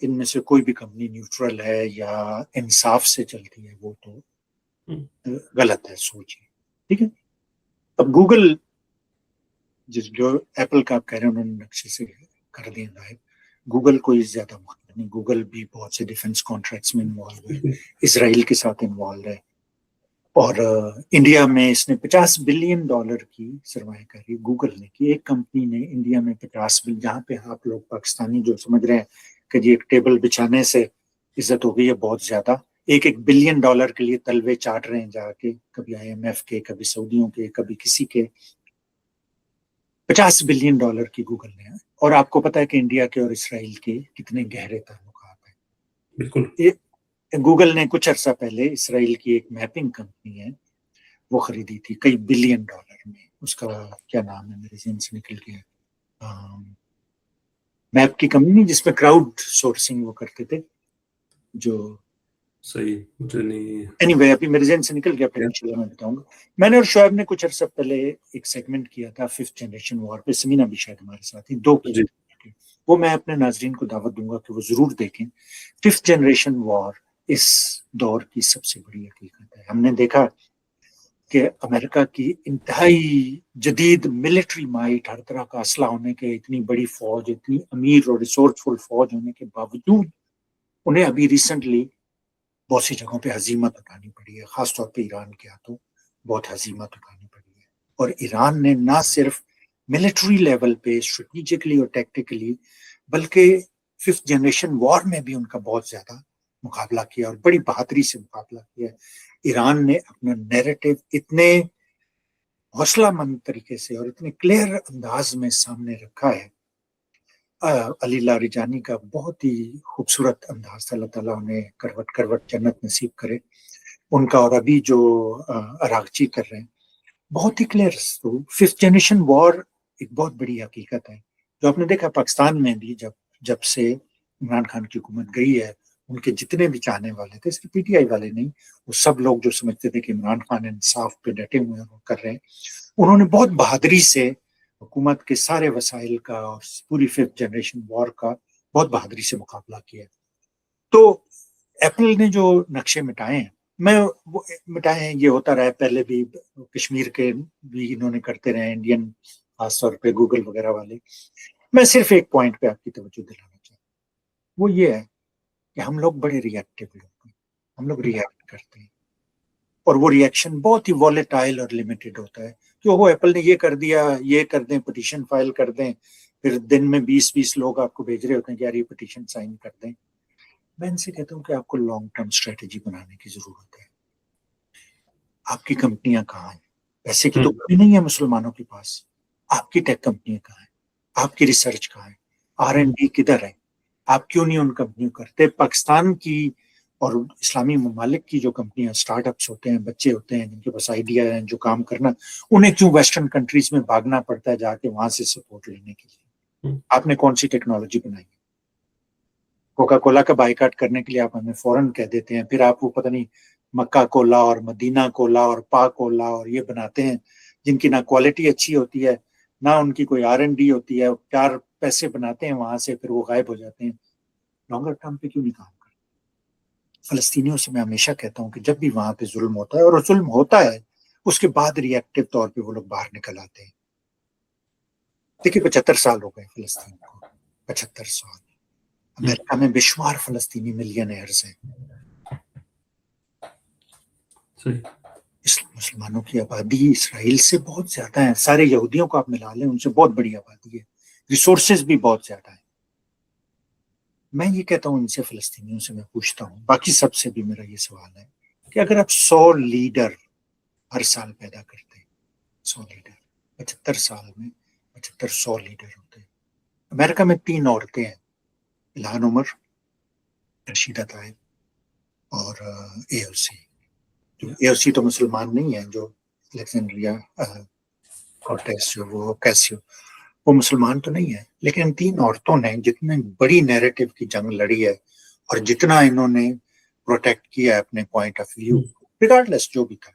ان میں سے کوئی بھی کمپنی نیوٹرل ہے یا انصاف سے چلتی ہے، وہ تو غلط ہے سوچ. ٹھیک ہے، اب گوگل جو ایپل کا آپ کہہ رہے ہیں انہوں نے نقشے سے کر دیا غائب. گوگل کوئی زیادہ مختلف نہیں. گوگل بھی بہت سے ڈیفنس کانٹریکٹس میں انوالو ہے، اسرائیل کے ساتھ انوالو ہے، اور انڈیا میں اس نے $50 بلین کی سرمایہ کاری گوگل نے کی. ایک کمپنی نے انڈیا میں 50 بلین، جہاں پہ آپ لوگ پاکستانی جو سمجھ رہے ہیں کہ جی ایک ٹیبل بچھانے سے عزت ہو گئی ہے بہت زیادہ، $1 بلین کے لیے تلوے چاٹ رہے ہیں جا کے، کبھی IMF کے، کبھی سعودیوں کے، کبھی کسی کے. $50 بلین کی گوگل نے. اور آپ کو پتا ہے کہ انڈیا کے اور اسرائیل کے کتنے گہرے تعلقات ہیں.
بالکل.
گوگل نے کچھ عرصہ پہلے اسرائیل کی ایک میپنگ کمپنی ہے وہ خریدی تھی کئی $1 بلین میں. اس کا کیا نام ہے میرے ذہن سے نکل گیا، میپ کی کمپنی جس میں کراؤڈ سورسنگ وہ کرتے تھے. جو
صحیح مجھے نہیں،
اینی وے ابھی میرے ذہن سے نکل گیا، پھر انشاءاللہ میں بتاؤں گا. میں نے اور شعیب نے کچھ عرصہ پہلے ایک سیگمنٹ کیا تھا 5th جنریشن وار پہ، سمینا بھی شاید ہمارے ساتھ ہی 2 کی، وہ میں اپنے ناظرین کو دعوت دوں گا کہ وہ ضرور دیکھیں. 5th جنریشن وار اس دور کی سب سے بڑی حقیقت ہے. ہم نے دیکھا کہ امریکہ کی انتہائی جدید ملٹری مائٹ، ہر طرح کا اسلحہ ہونے کے، اتنی بڑی فوج، اتنی امیر اور ریسورسفل فوج ہونے کے باوجود انہیں ابھی ریسنٹلی بہت سی جگہوں پہ ہزیمت اٹھانی پڑی ہے، خاص طور پہ ایران کے ہاتھوں بہت ہزیمت اٹھانی پڑی ہے. اور ایران نے نہ صرف ملٹری لیول پہ اسٹریٹجکلی اور ٹیکٹیکلی، بلکہ 5th جنریشن وار میں بھی ان کا بہت زیادہ مقابلہ کیا اور بڑی بہادری سے مقابلہ کیا. ایران نے اپنا نیریٹو اتنے حوصلہ مند طریقے سے اور اتنے کلیئر انداز میں سامنے رکھا ہے. علی لاریجانی کا بہت ہی خوبصورت انداز تھا. اللہ تعالیٰ انہیں کروٹ کروٹ جنت نصیب کرے ان کا. اور ابھی جو اراغچی کر رہے ہیں بہت ہی کلیئر. تو 5th جنریشن وار ایک بہت بڑی حقیقت ہے جو آپ نے دیکھا پاکستان میں بھی. جب سے عمران خان کی حکومت گئی ہے ان کے جتنے بھی چاہنے والے تھے, صرف پی ٹی آئی والے نہیں, وہ سب لوگ جو سمجھتے تھے کہ عمران خان انصاف پہ ڈٹے ہوئے ہیں کر رہے ہیں, انہوں نے بہت بہادری سے حکومت کے سارے وسائل کا اور پوری 5th جنریشن وار کا بہت بہادری سے مقابلہ کیا. تو ایپل نے جو نقشے مٹائے ہیں مٹائے ہیں, یہ ہوتا رہا ہے پہلے بھی. کشمیر کے بھی انہوں نے کرتے رہے, انڈین خاص طور پہ گوگل وغیرہ والے. میں صرف ایک پوائنٹ پہ آپ کی توجہ دلانا چاہتا ہوں, وہ یہ ہے کہ ہم لوگ بڑے ریئیکٹیو لوگ ہیں. ہم لوگ ریئیکٹ کرتے ہیں اور وہ ریئیکشن بہت ہی والیٹائل اور لمیٹڈ ہوتا ہے کہ وہ ایپل نے یہ کر دیا, یہ کر دیں, پٹیشن فائل کر دیں, پھر دن میں 20 لوگ آپ کو بھیج رہے ہوتے ہیں کہ یار یہ پٹیشن سائن کر دیں. میں ان سے کہتا ہوں کہ آپ کو لانگ ٹرم اسٹریٹجی بنانے کی ضرورت ہے. آپ کی کمپنیاں کہاں ہیں؟ پیسے کی تو کمی نہیں ہے مسلمانوں کے پاس. آپ کی ٹیک کمپنیاں کہاں ہیں؟ آپ کی ریسرچ کہاں ہے؟ R&D کدھر ہے؟ آپ کیوں نہیں ان کمپنیوں کرتے؟ پاکستان کی اور اسلامی ممالک کی جو کمپنیاں اسٹارٹ اپس ہوتے ہیں, بچے ہوتے ہیں جن کے پاس آئیڈیا ہے جو کام کرنا, انہیں کیوں ویسٹرن کنٹریز میں بھاگنا پڑتا ہے جا کے وہاں سے سپورٹ لینے کے لیے؟ آپ نے کون سی ٹیکنالوجی بنائی ہے؟ کوکا کولا کا بائیکاٹ کرنے کے لیے آپ ہمیں فوراً کہہ دیتے ہیں, پھر آپ وہ پتہ نہیں مکہ کولا اور مدینہ کولا اور پا کولا اور یہ بناتے ہیں جن کی نہ کوالٹی اچھی ہوتی ہے نہ ان کی کوئی R&D ہوتی ہے. 4 پیسے بناتے ہیں وہاں سے, پھر وہ غائب ہو جاتے ہیں. لانگر ٹرم پہ کیوں نہیں کام کرتے؟ فلسطینیوں سے میں ہمیشہ کہتا ہوں کہ جب بھی وہاں پہ ظلم ہوتا ہے, اور ظلم ہوتا ہے, اس کے بعد ری ایکٹیو طور پہ وہ لوگ باہر نکل آتے ہیں. دیکھیے 75 سال ہو گئے فلسطین کو, 75 سال. امریکہ میں بے شمار فلسطینی ملینئرز ہیں. مسلمانوں کی آبادی اسرائیل سے بہت زیادہ ہے. سارے یہودیوں کو آپ ملا لیں, ان سے بہت بڑی آبادی ہے. ریسورسز بھی بہت زیادہ ہیں. میں یہ کہتا ہوں ان سے, فلسطینیوں سے میں پوچھتا ہوں, باقی سب سے بھی میرا یہ سوال ہے کہ اگر آپ 100 لیڈر ہر سال پیدا کرتے, 100 لیڈر 75 سال میں 75-100 لیڈر ہوتے. امریکہ میں 3 عورتیں ہیں, الہان عمر, رشیدہ طائب اور AOC. جو AOC تو مسلمان نہیں ہے, جو الیگزینڈریا کورٹیس جو وہ کیسیو, وہ مسلمان تو نہیں ہے, لیکن 3 عورتوں نے جتنے بڑی نیریٹو کی جنگ لڑی ہے اور جتنا انہوں نے پروٹیکٹ کیا ہے اپنے پوائنٹ آف ویو, ریگارڈلیس جو بھی تھا.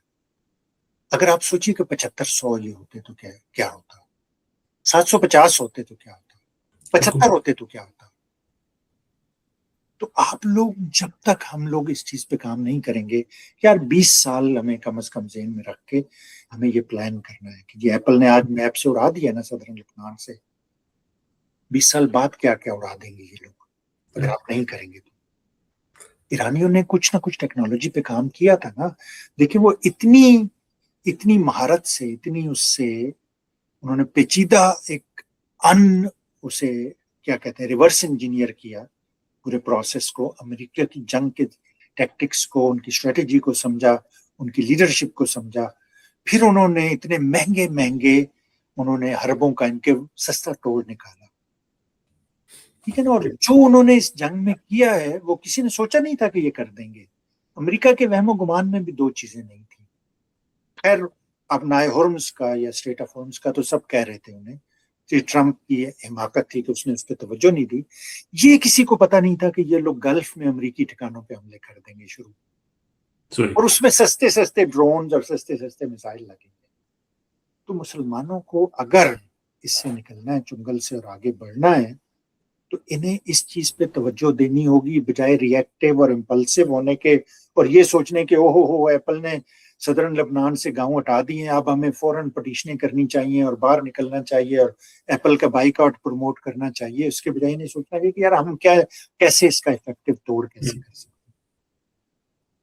اگر آپ سوچیے کہ 75-100 یہ ہوتے تو کیا ہوتا, 750 ہوتے تو کیا ہوتا, 75 ہوتے تو کیا ہوتا. تو آپ لوگ جب تک ہم لوگ اس چیز پہ کام نہیں کریں گے کہ یار 20 سال ہمیں کم از کم ذہن میں رکھ کے ہمیں یہ پلان کرنا ہے کہ یہ ایپل نے آج میپ سے اڑا دیا نا صدرن لبنان سے, 20 سال بعد کیا کیا اڑا دیں گے یہ لوگ اگر آپ نہیں کریں گے. تو ایرانیوں نے کچھ نہ کچھ ٹیکنالوجی پہ کام کیا تھا نا. دیکھیں وہ اتنی مہارت سے, اتنی اس سے انہوں نے پیچیدہ ایک اسے کیا کہتے ہیں ریورس انجینئر کیا پورے پروسیس کو, امریکہ کی جنگ کے ٹیکٹکس کو, ان کی اسٹریٹجی کو سمجھا, ان کی لیڈرشپ کو سمجھا. پھر انہوں نے اتنے مہنگے انہوں نے حربوں کا ان کے سستا توڑ نکالا. ٹھیک ہے نا. اور جو انہوں نے اس جنگ میں کیا ہے وہ کسی نے سوچا نہیں تھا کہ یہ کر دیں گے. امریکہ کے وہم و گمان میں بھی 2 چیزیں نہیں تھی. خیر اب نائے ہرمز کا یا اسٹریٹ آف ہرمز کا تو سب کہہ رہے تھے انہیں, ٹرمپ کی حماقت تھی کہ اس نے اس پہ توجہ نہیں دی. یہ کسی کو پتا نہیں تھا کہ یہ لوگ گلف میں امریکی ٹھکانوں پہ حملے کر دیں گے شروع, اور اس میں سستے ڈرونز اور سستے میزائل لگیں گے. تو مسلمانوں کو اگر اس سے نکلنا ہے چنگل سے اور آگے بڑھنا ہے تو انہیں اس چیز پہ توجہ دینی ہوگی, بجائے ری ایکٹیو اور امپلسو ہونے کے اور یہ سوچنے کہ اوہو ایپل نے صدرن لبنان سے گاؤں ہٹا دیے, اب ہمیں فوراً پٹیشنیں کرنی چاہیے اور باہر نکلنا چاہیے اور ایپل کا بائیک آؤٹ پروموٹ کرنا چاہیے. اس کے بجائے نہیں سوچنا کہ یار ہم کیسے اس کا افیکٹو توڑ کیسے کر سکتے.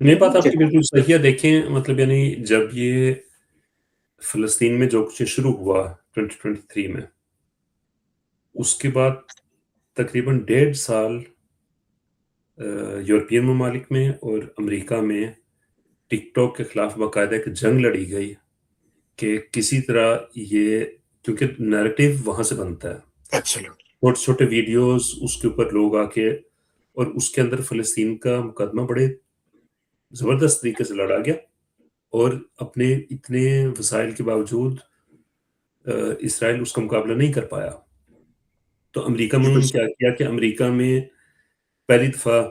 نہیں, بات آپ کی بالکل صحیح ہے. دیکھیں مطلب یعنی جب یہ فلسطین میں جو کچھ شروع ہوا 2023 میں, اس کے بعد تقریباً 1.5 سال یورپین ممالک میں اور امریکہ میں ٹک ٹاک کے خلاف باقاعدہ ایک جنگ لڑی گئی کہ کسی طرح یہ، کیونکہ نیریٹو وہاں سے بنتا ہے، چھوٹے چھوٹے ویڈیوز اس کے اوپر لوگ آ کے، اور اس کے اندر فلسطین کا مقدمہ بڑے زبردست طریقے سے لڑا گیا، اور اپنے اتنے وسائل کے باوجود اسرائیل اس کا مقابلہ نہیں کر پایا۔ تو امریکہ میں انہوں نے کیا کیا کہ امریکہ میں پہلی دفعہ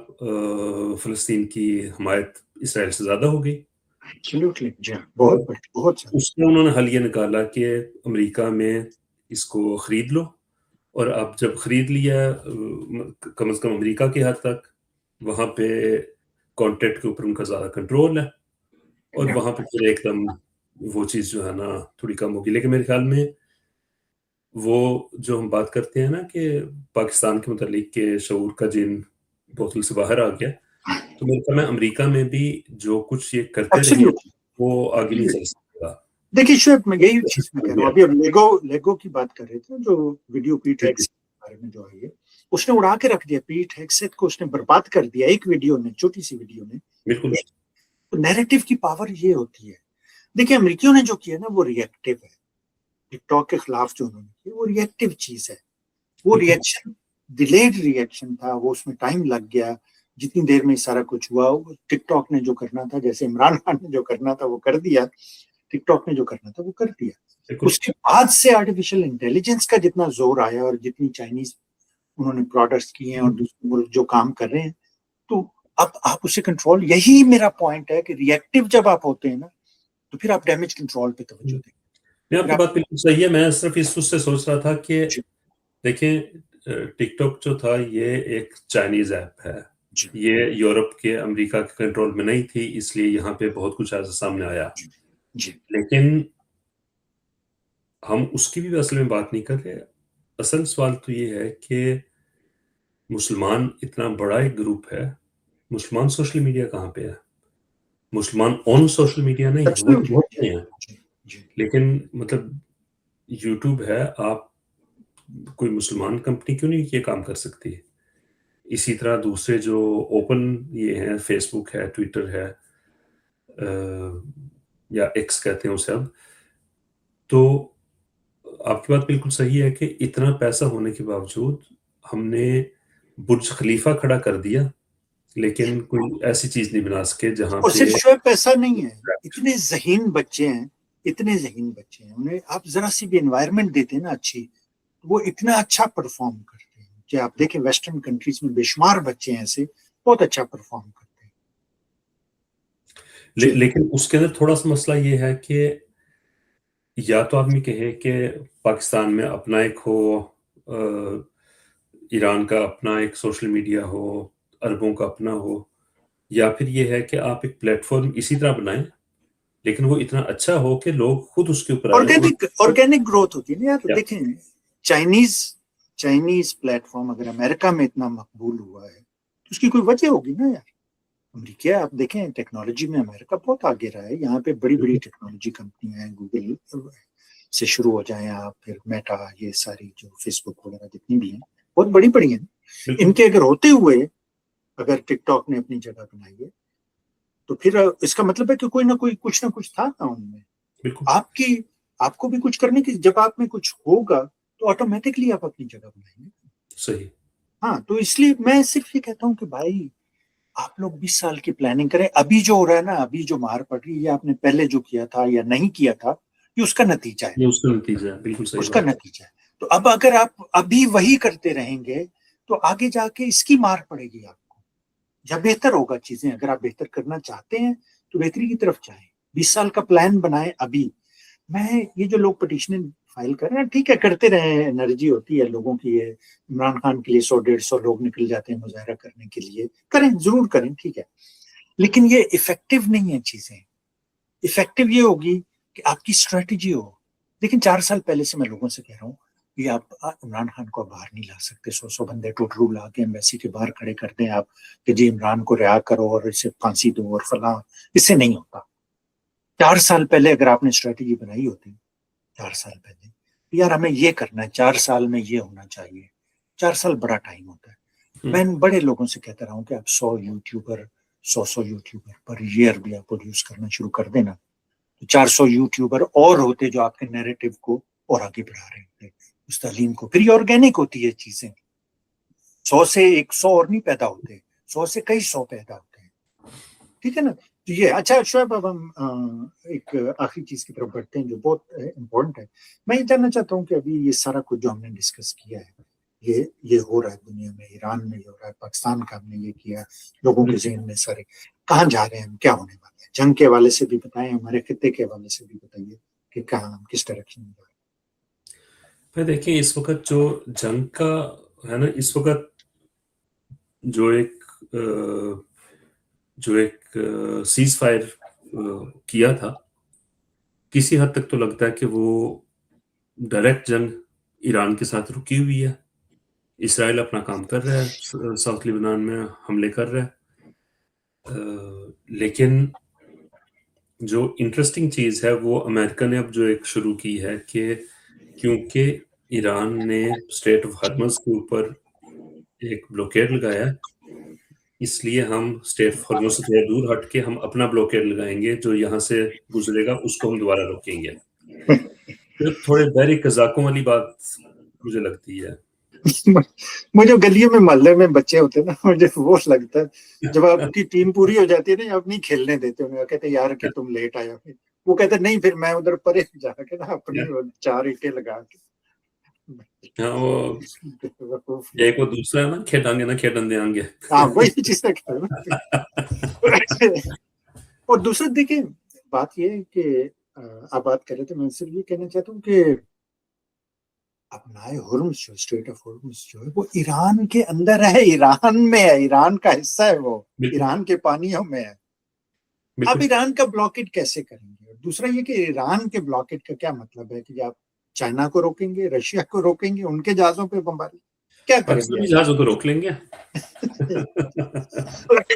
فلسطین کی حمایت اسرائیل سے زیادہ ہو گئی۔ اس میں انہوں نے حل یہ نکالا کہ امریکہ میں اس کو خرید لو، اور اب جب خرید لیا کم از کم امریکہ کے حد تک، وہاں پہ کانٹینٹ کے اوپر ان کا زیادہ کنٹرول ہے، اور وہاں پہ پھر ایک دم وہ چیز جو ہے نا تھوڑی کم ہوگی۔ لیکن میرے خیال میں وہ جو ہم بات کرتے ہیں نا کہ پاکستان کے متعلق کہ شعور کا جن بوتل سے باہر آ گیا، تو میرے خیال میں امریکہ میں بھی جو کچھ یہ کرتے رہے وہ آگے نہیں چل سکتا۔
دیکھیے شعیب، میں یہی چیز میں کہہ رہا ہوں، ابھی لیگو کی بات کر رہے تھے، جو ویڈیو پیٹ ہیگسیت کے بارے میں جو ہے یہ اس نے اڑا کے رکھ دیا، پیٹ ہیگسیت کو اس نے برباد کر دیا ایک ویڈیو نے، چھوٹی سی ویڈیو نے۔
بالکل
نیریٹو کی پاور یہ ہوتی ہے۔ دیکھیں امریکیوں نے جو کیا نا وہ ری ایکٹیو ہے، ٹک ٹاک کے خلاف جو انہوں نے کیا وہ ری ایکٹیو چیز ہے، وہ ری ایکشن ڈیلیڈ ری ایکشن تھا، وہ اس میں ٹائم لگ گیا، جتنی دیر میں سارا کچھ ہوا۔ ٹک ٹاک نے جو کرنا تھا، جیسے عمران خان نے جو کرنا تھا وہ کر دیا، ٹک ٹاک نے جو کرنا تھا وہ کر دیا۔ اس کے بعد سے آرٹیفیشل انٹیلیجنس کا جتنا زور آیا اور جتنی چائنیز انہوں نے پروڈکٹس کیے ہیں اور دوسرے ملک جو کام کر رہے ہیں، تو اب آپ اسے کنٹرول، یہی میرا پوائنٹ ہے کہ ری ایکٹیو جب آپ ہوتے ہیں نا تو پھر آپ ڈیمیج کنٹرول پہ توجہ دیں۔
آپ کی بات بالکل صحیح ہے، میں صرف اس سے سوچ رہا تھا کہ دیکھیں ٹک ٹاک جو تھا یہ ایک چائنیز ایپ ہے، یہ یورپ کے امریکہ کے کنٹرول میں نہیں تھی، اس لیے یہاں پہ بہت کچھ ایسا سامنے آیا۔ لیکن ہم اس کی بھی اصل میں بات نہیں کر رہے۔ اصل سوال تو یہ ہے کہ مسلمان اتنا بڑا ایک گروپ ہے، مسلمان سوشل میڈیا کہاں پہ ہے؟ مسلمان آن سوشل میڈیا نہیں ہے، وہ بہت ہیں، لیکن مطلب یوٹیوب ہے، آپ کوئی مسلمان کمپنی کیوں نہیں یہ کام کر سکتی؟ اسی طرح دوسرے جو اوپن یہ ہیں، فیس بک ہے، ٹویٹر ہے، یا ایکس کہتے ہیں اسے اب۔ تو آپ کی بات بالکل صحیح ہے کہ اتنا پیسہ ہونے کے باوجود ہم نے برج خلیفہ کھڑا کر دیا، لیکن کوئی ایسی چیز نہیں بنا سکے جہاں
اور صرف شعیب پیسہ نہیں ہے، اتنے ذہین بچے ہیں، انہیں آپ ذرا سی بھی انوائرمنٹ دیتے ہیں نا اچھی، وہ اتنا اچھا پرفارم کرتے ہیں کہ آپ دیکھیں ویسٹرن کنٹریز میں بے شمار بچے ہیں ایسے بہت اچھا پرفارم کرتے ہیں۔
لیکن اس کے اندر تھوڑا سا مسئلہ یہ ہے کہ یا تو آدمی کہے کہ پاکستان میں اپنا ایک ہو، ایران کا اپنا ایک سوشل میڈیا ہو، عربوں کا اپنا ہو، یا پھر یہ ہے کہ آپ ایک پلیٹ فارم اسی طرح بنائیں لیکن وہ اتنا اچھا ہو کہ لوگ خود اس کے اوپر
آرگینک گروتھ ہوتی ہے نا یار۔ دیکھیں چائنیز پلیٹ فارم اگر امریکہ میں اتنا مقبول ہوا ہے تو اس کی کوئی وجہ ہوگی نا یار۔ امریکہ آپ دیکھیں ٹیکنالوجی میں امریکہ بہت آگے رہا ہے، یہاں پہ بڑی بڑی ٹیکنالوجی کمپنیاں ہیں، گوگل سے شروع ہو جائیں آپ، پھر میٹا، یہ ساری جو فیس بک وغیرہ جتنی بھی ہیں بہت بڑی بڑی ہیں۔ ان کے اگر ہوتے ہوئے اگر ٹک ٹاک نے اپنی جگہ بنائی ہے تو پھر اس کا مطلب ہے کہ کوئی نہ کوئی کچھ نہ کچھ تھا نا ان میں۔ آپ کو بھی کچھ کرنے کی، جب آپ میں کچھ ہوگا تو آٹومیٹکلی آپ اپنی جگہ بنائیں گے۔
صحیح۔
ہاں، تو اس لیے میں صرف یہ کہتا ہوں کہ بھائی آپ لوگ 20 سال کی پلاننگ کریں۔ ابھی جو ہو رہا ہے نا، ابھی جو مار پڑ رہی ہے، یہ آپ نے پہلے جو کیا تھا یا نہیں کیا تھا، یہ اس کا نتیجہ ہے،
اس کا نتیجہ ہے، بالکل صحیح،
اس کا نتیجہ ہے۔ تو اب اگر آپ ابھی وہی کرتے رہیں گے تو آگے جا کے اس کی مار پڑے گی آپ کو، جب بہتر ہوگا چیزیں۔ اگر آپ بہتر کرنا چاہتے ہیں تو بہتری کی طرف جائیں، 20 سال کا پلان بنائیں ابھی۔ میں یہ جو لوگ پٹیشنیں فائل کر رہے ہیں، ٹھیک ہے کرتے رہے، انرجی ہوتی ہے لوگوں کی ہے، عمران خان کے لیے 100-150 لوگ نکل جاتے ہیں مظاہرہ کرنے کے لیے، کریں، ضرور کریں، ٹھیک ہے، لیکن یہ افیکٹو نہیں ہے چیزیں۔ افیکٹو یہ ہوگی کہ آپ کی اسٹریٹجی ہو۔ لیکن 4 سال پہلے سے میں لوگوں سے کہہ رہا ہوں کہ آپ عمران خان کو باہر نہیں لا سکتے، 100 بندے ٹوٹرو لا کے ایمبیسی کے باہر کھڑے کر دیں آپ کہ جی عمران کو رہا کرو اور اسے پھانسی دو اور فلاں، اس سے نہیں ہوتا۔ 4 سال پہلے اگر آپ نے اسٹریٹجی بنائی ہوتی، 4 سال پہلے یار ہمیں یہ کرنا ہے، 4 سال میں یہ ہونا چاہیے، 4 سال بڑا ٹائم ہوتا ہے۔ میں بڑے لوگوں سے کہتا رہا ہوں کہ آپ 100 یوٹیوبر پر ایئر بھی آپ پروڈیوس کرنا شروع کر دینا تو 400 یوٹیوبر اور ہوتے جو آپ کے نیریٹو کو اور آگے بڑھا رہے ہوتے اس تعلیم کو. پھر یہ آرگینک ہوتی ہے چیزیں, 100 سے 100 اور نہیں پیدا ہوتے, 100 سے کئی 100 پیدا ہوتے ہیں, ٹھیک ہے نا. تو یہ اچھا شعیب, اب ہم ایک آخری چیز کی طرف بڑھتے ہیں جو بہت امپورٹنٹ ہے. میں یہ جاننا چاہتا ہوں کہ ابھی یہ سارا کچھ جو ہم نے ڈسکس کیا ہے یہ ہو رہا ہے دنیا میں, ایران میں ہو رہا ہے, پاکستان کا ہم نے یہ کیا, لوگوں کے ذہن میں سارے کہاں جا رہے ہیں, ہم کیا ہونے والے ہیں, جنگ کے حوالے سے بھی بتائیں, ہمارے خطے کے حوالے سے بھی بتائیے کہ کہاں ہم کس ڈائریکشن میں جا رہے ہیں.
دیکھیں اس وقت جو جنگ کا ہے نا, اس وقت جو ایک سیز فائر کیا تھا, کسی حد تک تو لگتا ہے کہ وہ ڈائریکٹ جنگ ایران کے ساتھ رکی ہوئی ہے. اسرائیل اپنا کام کر رہا ہے, ساؤتھ لبنان میں حملے کر رہا ہے, لیکن جو انٹرسٹنگ چیز ہے وہ امریکہ نے اب جو ایک شروع کی ہے کہ کیونکہ ایران نے اسٹریٹ آف ہرمز کے اوپر ایک بلوکیڈ لگایا, اس لیے ہم اسٹریٹ آف ہرمز سے تھوڑا دور ہٹ کے ہم اپنا بلوکیڈ لگائیں گے, جو یہاں سے گزرے گا اس کو ہم دوبارہ روکیں گے. تھوڑے بحری قزاقوں والی بات مجھے لگتی ہے.
مجھے گلیوں میں محلے میں بچے ہوتے ہیں نا, مجھے وہ لگتا ہے جب آپ کی ٹیم پوری ہو جاتی ہے نا, آپ نہیں کھیلنے دیتے ہوں, کہتے یار کہ تم لیٹ آیا, وہ کہتے نہیں پھر میں ادھر پرے جا کے نا اپنی 4 اینٹیں لگا کے.
ہاں, وہ ایک وہ دوسرا ہے نا, کھیڈیں گے نہ کھیڈن دیں گے.
ہاں وہی چیز ہے. اور دوسرا دیکھیں بات یہ ہے کہ آپ بات کر رہے تھے, میں صرف یہ کہنا چاہتا ہوں کہ اپنائے ہرمز جو اسٹریٹ آف ہرمز جو ہے وہ ایران کے اندر ہے, ایران میں ہے, ایران کا حصہ ہے, وہ ایران کے پانیوں میں ہے. آپ ایران کا بلاکیٹ کیسے کریں گے؟ دوسرا یہ کہ ایران کے بلاکیٹ کا کیا مطلب ہے کہ آپ چائنا کو روکیں گے, رشیا کو روکیں گے, ان کے جہازوں پہ بمباری کیا کریں گے؟
جہازوں کو روک لیں گے.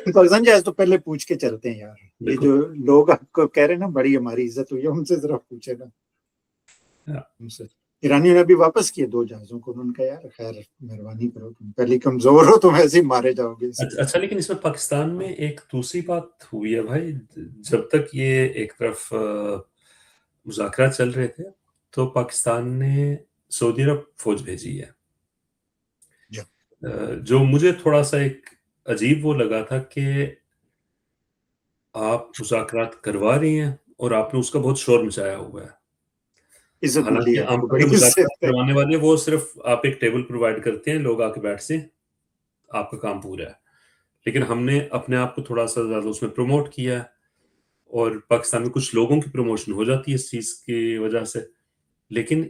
پاکستان جہاز تو پہلے پوچھ کے چلتے ہیں یار, یہ جو لوگ آپ کو کہہ رہے ہیں نا بڑی ہماری عزت ہوئی ہے, ان سے ذرا پوچھے نا. ایرانیوں نے ابھی واپس کیے 2 جہازوں کو, انہوں نے کہا یار خیر مہربانی کرو, تم پہلے کمزور ہو, تم ایسے ہی مارے جاؤ گے.
اچھا, لیکن اس میں پاکستان میں ایک دوسری بات ہوئی ہے بھائی. جب تک یہ ایک طرف مذاکرات چل رہے تھے تو پاکستان نے سعودی عرب فوج بھیجی ہے, جو مجھے تھوڑا سا ایک عجیب وہ لگا تھا کہ آپ مذاکرات کروا رہی ہیں اور آپ نے اس کا بہت شور مچایا ہوا ہے. حالانکہ عام طور پہ مذاکرات کروانے والے وہ صرف آپ ایک ٹیبل پرووائڈ کرتے ہیں, لوگ آ کے بیٹھ سے, آپ کا کام پورا ہے. لیکن ہم نے اپنے آپ کو تھوڑا سا زیادہ اس میں پروموٹ کیا ہے, اور پاکستان میں کچھ لوگوں کی پروموشن ہو جاتی ہے اس چیز کی وجہ سے, لیکن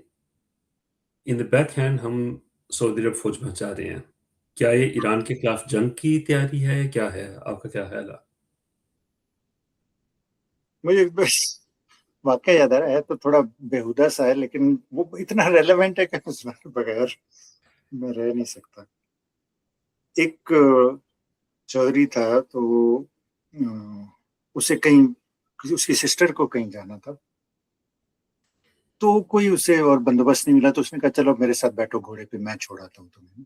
ان دی بیک ہینڈ ہم سعودی عرب فوج پہنچا رہے ہیں. کیا یہ ایران کے خلاف جنگ کی تیاری ہے, کیا ہے, آپ کا کیا خیال ہے؟
مجھے واقعہ یاد آ رہا ہے تو تھوڑا بےہودہ سا ہے, لیکن وہ اتنا ریلیونٹ ہے کہ اس میں بغیر میں رہ نہیں سکتا. ایک چودھری تھا تو اسے کہیں, اس کی سسٹر کو کہیں جانا تھا, تو کوئی اسے اور بندوبست نہیں ملا, تو اس نے کہا چلو میرے ساتھ بیٹھو گھوڑے پہ, میں چھوڑاتا ہوں تمہیں.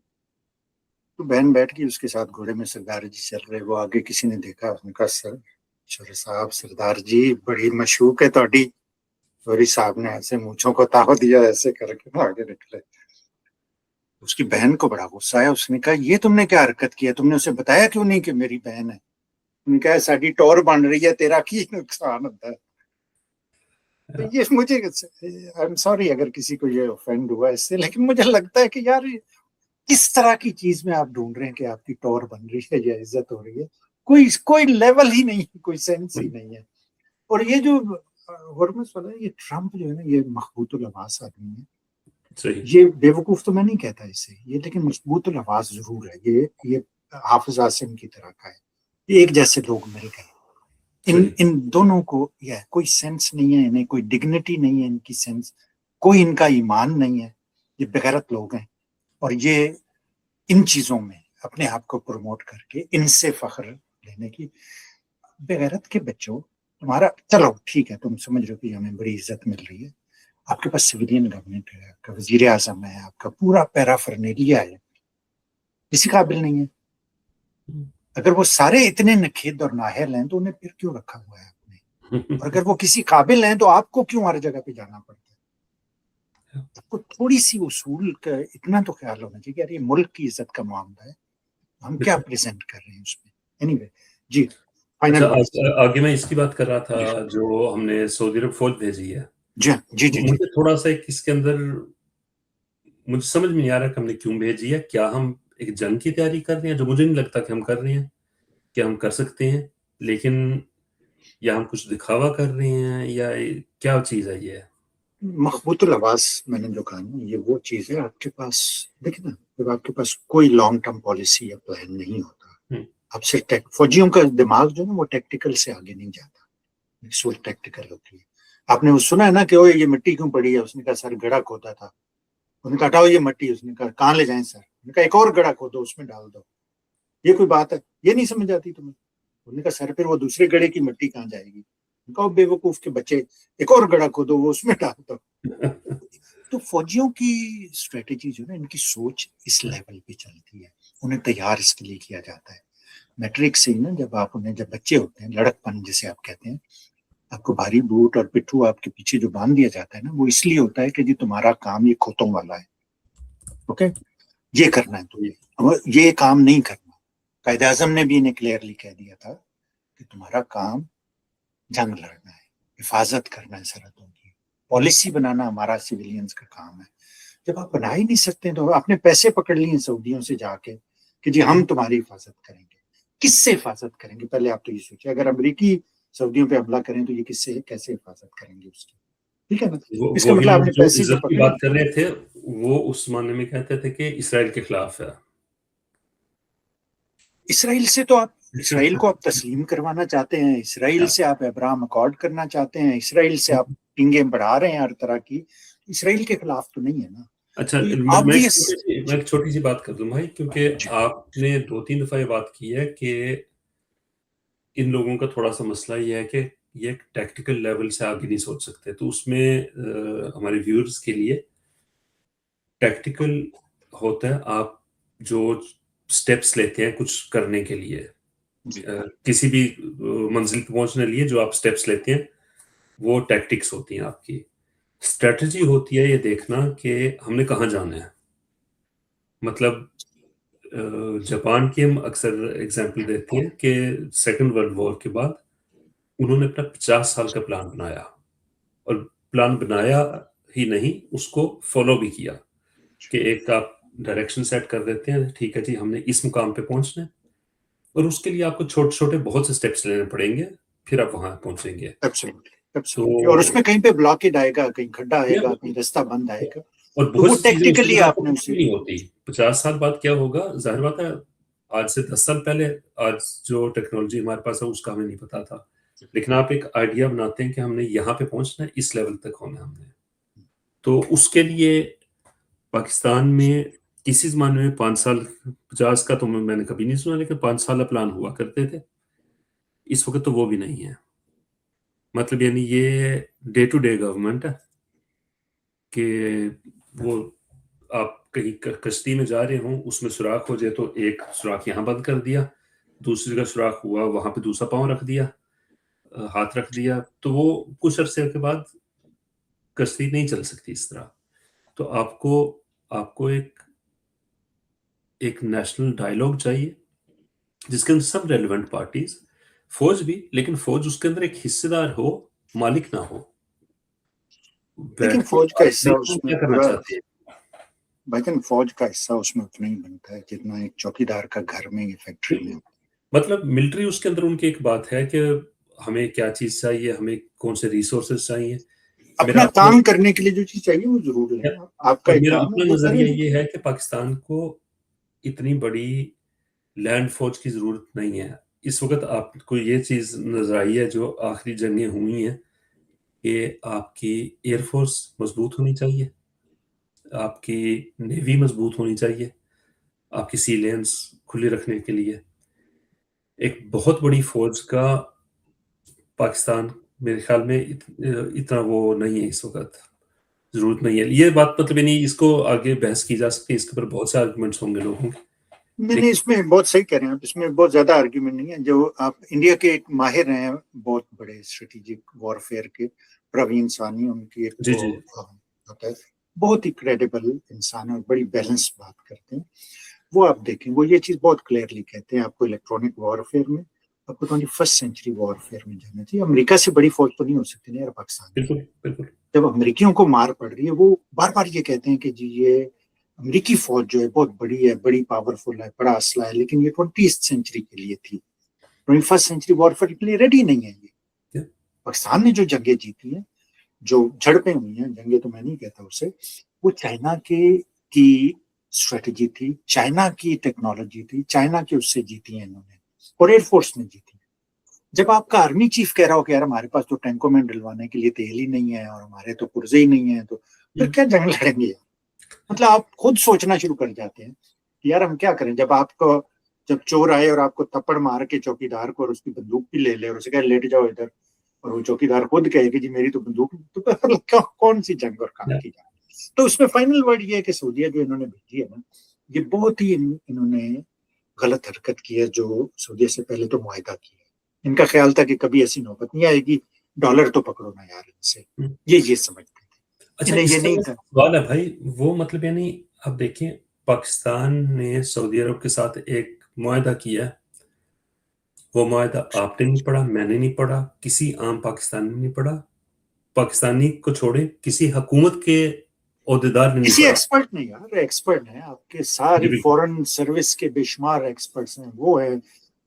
تو بہن بیٹھ گئی اس کے ساتھ گھوڑے میں, سردار جی چل رہے, وہ آگے کسی نے دیکھا, اس نے کہا سر صاحب سردار جی بڑی مشوق ہے تہاڈی. چوری صاحب نے ایسے مونچھوں کو تاو دیا, ایسے کر کے آگے نکلے. اس کی بہن کو بڑا غصہ آیا, اس نے کہا یہ تم نے کیا حرکت کیا, تم نے اسے بتایا کیوں نہیں کہ میری بہن ہے؟ انہوں نے کہا ساڈی ٹور بن رہی ہے, تیرا کی نقصان ہوتا ہے. تو یہ مجھے آئی ایم سوری اگر کسی کو یہ اوفینڈ ہوا اس سے, لیکن مجھے لگتا ہے کہ یار کس طرح کی چیز میں آپ ڈھونڈ رہے ہیں کہ آپ کی ٹور بن رہی ہے یا عزت ہو رہی ہے, کوئی لیول ہی نہیں, کوئی سینس ہی نہیں ہے. اور یہ جو ہرمز والا ہے, یہ ٹرمپ جو ہے نا, یہ مخبوط الحواس آدمی ہے. یہ بے وقوف تو میں نہیں کہتا اسے, یہ لیکن مضبوط الحواس ضرور ہے. یہ حافظ عاصم کی طرح کا ہے, یہ ایک جیسے لوگ مل گئے. ان دونوں کو یہ کوئی سینس نہیں ہے, انہیں کوئی ڈگنیٹی نہیں ہے, ان کی سینس کوئی, ان کا ایمان نہیں ہے. یہ بغیرت لوگ ہیں, اور یہ ان چیزوں میں اپنے آپ کو پروموٹ کر کے ان سے فخر لینے کی. بغیرت کے بچوں, تمہارا چلو ٹھیک ہے, تم سمجھ رہے ہو کہ ہمیں بڑی عزت مل رہی ہے, آپ کے پاس سویلین گورنمنٹ ہے, آپ کا وزیر اعظم ہے, آپ کا پورا پیرا فرنیلیا ہے, کسی قابل نہیں ہے. اگر وہ سارے اتنے نکھید اور نااہل ہیں تو انہیں پھر کیوں رکھا ہوا ہے آپ نے؟ اور اگر وہ کسی قابل ہیں تو آپ کو کیوں ہر جگہ پہ جانا پڑتا ہے؟ آپ کو تھوڑی سی اصول کا اتنا تو خیال ہونا چاہیے کہ یار یہ ملک کی عزت کا معاملہ ہے، ہم کیا پریزنٹ کر رہے ہیں اس میں. اینی وے جی
اچھا،
فائنل
آگے میں اس کی بات کر رہا تھا جو ہم نے سعودی عرب فوج بھیجی ہے.
جی
مجھے تھوڑا سا اس کے اندر مجھے سمجھ میں نہیں آ رہا کہ ہم نے کیوں بھیجی ہے. کیا ہم ایک جنگ کی تیاری کر رہے ہیں؟ جو مجھے نہیں لگتا کہ ہم کر رہے ہیں، کہ ہم کر سکتے ہیں، لیکن یا ہم کچھ دکھاوا کر رہے ہیں، یا کیا چیز ہے یہ؟
مخبوط العواز میں نے جو کہا نا، یہ وہ چیز ہے آپ کے پاس. دیکھیں نا، جب آپ کے پاس کوئی لانگ ٹرم پالیسی یا پلان نہیں ہوتا، آپ صرف فوجیوں کا دماغ جو ہے نا وہ ٹیکٹیکل سے آگے نہیں جاتا، سوچ ٹیکٹیکل ہوتی ہے. آپ نے وہ سنا ہے نا کہ وہ یہ مٹی کیوں پڑی ہے؟ اس نے کہا سر گڑھا کھودا تھا. انہوں نے کہا ہٹاؤ یہ مٹی. اس نے کہا کہاں لے جائیں سر؟ انہوں نے کہا ایک اور گڑھا کھودو، اس میں ڈال دو. یہ کوئی بات ہے؟ یہ نہیں سمجھ آتی تمہیں؟ انہوں نے کہا سر پھر وہ دوسرے گڑھے کی مٹی کہاں جائے گی؟ کہو بے وقوف کے بچے، ایک اور گڑھا کھودو، وہ اس میں ڈال دو. تو فوجیوں کی اسٹریٹجی جو ہے ان کی سوچ اس لیول پہ چلتی ہے، انہیں تیار اس کے لیے کیا جاتا ہے. میٹرک سے نا جب آپ انہیں، جب بچے ہوتے ہیں، لڑک پن جسے آپ کہتے ہیں، آپ کو بھاری بوٹ اور پٹھو آپ کے پیچھے جو باندھ دیا جاتا ہے نا، وہ اس لیے ہوتا ہے کہ جی تمہارا کام یہ کھوتوں والا ہے، اوکے، یہ کرنا ہے تمہیں، یہ کام نہیں کرنا. قائد اعظم نے بھی انہیں کلیئرلی کہہ دیا تھا کہ تمہارا کام جنگ لڑنا ہے، حفاظت کرنا ہے سرحدوں کی. پالیسی بنانا ہمارا سویلینز کا کام ہے. جب آپ بنا ہی نہیں سکتے تو آپ نے پیسے پکڑ لیے سعودیوں سے جا کے کہ جی ہم تمہاری حفاظت کریں گے. کس سے حفاظت کریں گے؟ پہلے آپ تو یہ سوچیں، اگر امریکی سعودیوں پہ حملہ کریں تو یہ کس سے کیسے حفاظت کریں گے اس کی؟ ٹھیک ہے نا. اس کا مطلب آپ نے
جو
پیسے جو
عزت کی
پکڑے.
بات کر رہے تھے وہ اس معنی میں کہتے تھے کہ اسرائیل کے خلاف ہے.
اسرائیل سے تو آپ، اسرائیل کو آپ تسلیم کروانا چاہتے ہیں، اسرائیل سے آپ ابراہم اکارڈ کرنا چاہتے ہیں، اسرائیل سے آپ پنگیں بڑھا رہے ہیں ہر طرح کی، اسرائیل کے خلاف تو نہیں ہے نا.
اچھا، میں ایک چھوٹی سی بات کر دوں بھائی، کیونکہ آپ نے 2-3 دفعہ یہ بات کی ہے کہ ان لوگوں کا تھوڑا سا مسئلہ یہ ہے کہ یہ ایک ٹیکٹیکل لیول سے آگے نہیں سوچ سکتے. تو اس میں ہمارے ویورز کے لیے ٹیکٹیکل ہوتا ہے آپ جو سٹیپس لیتے ہیں کچھ کرنے کے لیے، کسی بھی منزل پہ پہنچنے لیے جو آپ سٹیپس لیتے ہیں وہ ٹیکٹکس ہوتی ہیں آپ کی. اسٹریٹجی ہوتی ہے یہ دیکھنا کہ ہم نے کہاں جانا ہے. مطلب جاپان کی ہم اکثر اگزامپل دیتے ہیں کہ سیکنڈ ورلڈ وار کے بعد انہوں نے اپنا 50 سال کا پلان بنایا، اور پلان بنایا ہی نہیں، اس کو فالو بھی کیا کہ ایک آپ ڈائریکشن سیٹ کر دیتے ہیں، ٹھیک ہے جی ہم نے اس مقام پہ پہنچنا ہے، اور اس کے لیے آپ کو چھوٹے چھوٹے بہت سے سٹیپس لینے پڑیں گے، پھر آپ وہاں پہنچیں گے.
اور اس میں کہیں پہ بلاکیڈ آئے گا، کہیں کھڈا آئے گا، کہیں رستہ بند آئے گا،
اور
تو
بہت
وہ
سی چیزیں اس
ٹیکٹیکلی آپ نے
وقت نہیں ہوتی. 50 سال بعد کیا ہوگا؟ ظاہر بات ہے آج سے 10 سال پہلے آج جو ٹیکنالوجی ہمارے پاس ہے اس کا ہمیں نہیں پتا تھا، لیکن آپ ایک آئیڈیا بناتے ہیں کہ ہم نے یہاں پہ پہنچنا ہے، اس لیول تک ہونا ہے ہم نے. تو اس کے لیے پاکستان میں کسی زمانے میں 5 سال 50 کا تو میں نے کبھی نہیں سنا، لیکن 5 سالہ پلان ہوا کرتے تھے. اس وقت تو وہ بھی نہیں ہے. مطلب یعنی یہ ڈے ٹو ڈے گورنمنٹ ہے کہ وہ آپ کہیں کشتی میں جا رہے ہوں، اس میں سوراخ ہو جائے تو ایک سوراخ یہاں بند کر دیا، دوسری کا سوراخ ہوا وہاں پہ دوسرا پاؤں رکھ دیا، ہاتھ رکھ دیا، تو وہ کچھ عرصے کے بعد کشتی نہیں چل سکتی اس طرح. تو آپ کو ایک نیشنل ڈائیلاگ چاہیے جس کے اندر سب ریلیونٹ پارٹیز، فوج بھی، لیکن فوج اس کے اندر ایک حصے دار ہو، مالک نہ ہو.
لیکن فوج کا حصہ اس میں
کیا کرنا چاہتے ہیں؟
بھائی فوج کا حصہ اس میں اتنا ہی بنتا ہے جتنا ایک چوکیدار کا گھر میں یا فیکٹری میں.
مطلب ملٹری اس کے اندر ان کی ایک بات ہے کہ ہمیں کیا چیز چاہیے، ہمیں کون سے ریسورسز چاہیے.
اپنا کام کرنے کے لیے جو چیز چاہیے وہ ضرور لیں. آپ کا
میرا
کام
اپنا
ہے وہ
نظریہ
کریں.
یہ ہے کہ پاکستان کو اتنی بڑی لینڈ فوج کی ضرورت نہیں ہے. اس وقت آپ کو یہ چیز نظر آئی ہے جو آخری جنگیں ہوئی ہیں کہ آپ کی ایئر فورس مضبوط ہونی چاہیے، آپ کی نیوی مضبوط ہونی چاہیے، آپ کی سی لینز کھلی رکھنے کے لیے. ایک بہت بڑی فوج کا پاکستان میرے خیال میں اتنا وہ نہیں ہے، اس وقت ضرورت نہیں ہے. یہ بات مطلب نہیں، اس کو آگے بحث کی جا سکتی ہے، اس کے اوپر بہت سے آرگومنٹس ہوں گے لوگوں کے،
نہیں اس میں بہت صحیح کہہ رہے ہیں آپ, اس میں بہت زیادہ آرگیومنٹ نہیں ہے. جو آپ انڈیا کے ایک ماہر ہیں بہت بڑے اسٹریٹجک وارفیئر کے, پروین سانی, ان کی ایک
جی
وہ
جی
ہوتا ہے, بہت ہی کریڈیبل انسان ہے اور بڑی بیلنس بات کرتے ہیں. وہ آپ دیکھیں, وہ یہ چیز بہت کلیئرلی کہتے ہیں, آپ کو الیکٹرانک وارفیئر میں آپ کو 21st سینچری وارفیئر میں جانا چاہیے. امریکہ سے بڑی فوج تو نہیں ہو سکتی نا یار پاکستان.
بالکل بالکل.
جب امریکیوں کو مار پڑ رہی ہے, وہ بار بار یہ کہتے ہیں کہ جی یہ امریکی فوج جو ہے بہت بڑی ہے, بڑی پاورفل ہے, بڑا اسلحہ ہے, لیکن یہ 20th سینچری کے لیے تھی, 21st سینچری وارفیئر کے لیے ریڈی نہیں ہے. یہ پاکستان نے جو جنگیں جیتی ہیں, جو جھڑپیں ہوئی ہیں, جنگیں تو میں نہیں کہتا اسے, وہ چائنا کی اسٹریٹجی تھی, چائنا کی ٹیکنالوجی تھی, چائنا کی اس سے جیتی ہیں انہوں نے, اور ایئر فورس نے جیتی. جب آپ کا آرمی چیف کہہ رہا ہو کہ یار ہمارے پاس تو ٹینکوں میں ڈلوانے کے لیے تیل ہی نہیں ہے اور ہمارے تو پرزے ہی نہیں ہیں, تو پھر کیا جنگ لڑیں گے؟ مطلب آپ خود سوچنا شروع کر جاتے ہیں کہ یار ہم کیا کریں. جب چور آئے اور آپ کو تھپڑ مار کے چوکی دار کو اور اس کی بندوق بھی لے لے اور اسے کہے لیٹ جاؤ ادھر, اور وہ چوکی دار خود کہے کہ جی میری تو بندوق, تو کون سی جنگ اور کہاں کی جنگ. تو اس میں فائنل ورڈ یہ ہے کہ سعودیہ جو انہوں نے بھیجی ہے نا, یہ بہت ہی انہوں نے غلط حرکت کی ہے جو سعودیہ سے پہلے تو معاہدہ کیا. ان کا خیال تھا کہ کبھی ایسی نوبت نہیں آئے گی, ڈالر تو پکڑو نا یار ان سے, یہ سمجھتے تھے.
اچھا
انہیں
اس
یہ
کا
نہیں تھا.
سوال ہے بھائی, وہ مطلب یعنی اب دیکھیں پاکستان نے سعودی عرب کے ساتھ ایک معاہدہ کیا, وہ معاہدہ آپ نے نہیں پڑھا, میں نے نہیں پڑھا, کسی عام پاکستانی نے نہیں پڑھا, پاکستانی کو چھوڑے کسی حکومت کے عہدیدار نے نہیں
کسی
پڑھا.
ایکسپرٹ نہیں یار, ایکسپرٹ ہیں آپ کے ساری فورن سروس کے بے شمار ایکسپرٹس ہیں, وہ ہیں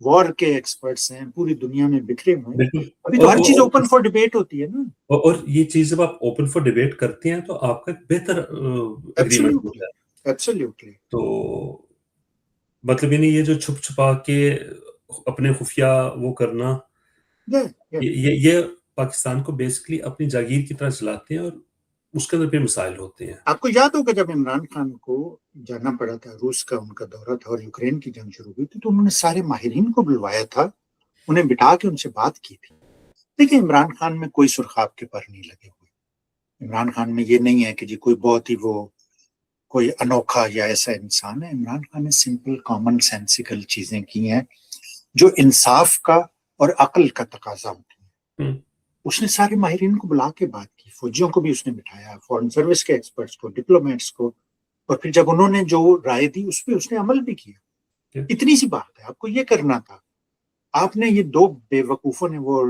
وار کے ایکسپرٹس ہیں, پوری دنیا میں بکھرے ہوئے ہیں.
بالکل.
ابھی تو ہر چیز اوپن فار ڈیبیٹ ہوتی ہے نا,
اور یہ چیز جب آپ اوپن فار ڈیبیٹ کرتے ہیں تو آپ کا بہتر اگریمنٹ ہوتا ہے.
ایبسلیوٹلی.
تو مطلب یعنی یہ جو چھپ چھپا کے اپنے خفیہ وہ کرنا, یہ پاکستان کو بیسکلی اپنی جاگیر کی طرح چلاتے ہیں اور اس کے اندر پہ مسائل ہوتے ہیں.
آپ کو یاد ہوگا جب عمران خان کو جانا پڑا تھا, روس کا ان کا دورہ تھا اور یوکرین کی جنگ شروع ہوئی تھی, تو انہوں نے سارے ماہرین کو بلوایا تھا, انہیں بٹھا کے ان سے بات کی تھی. دیکھیں عمران خان میں کوئی سرخاب کے پر نہیں لگے ہوئے. عمران خان میں یہ نہیں ہے کہ جی کوئی بہت ہی وہ کوئی انوکھا یا ایسا انسان ہے. عمران خان نے سمپل کامن سینسیکل چیزیں کی ہیں جو انصاف کا اور عقل کا تقاضا ہوتی ہیں. اس نے سارے ماہرین کو بلا کے بات کی, فوجیوں کو بھی اس نے بٹھایا, فورن سروس کے ایکسپرٹس کو, ڈپلومیٹس کو, اور پھر جب انہوں نے جو رائے دی اس پہ اس نے عمل بھی کیا. اتنی سی بات ہے, آپ کو یہ کرنا تھا. آپ نے یہ دو بے وقوفوں نے, وہ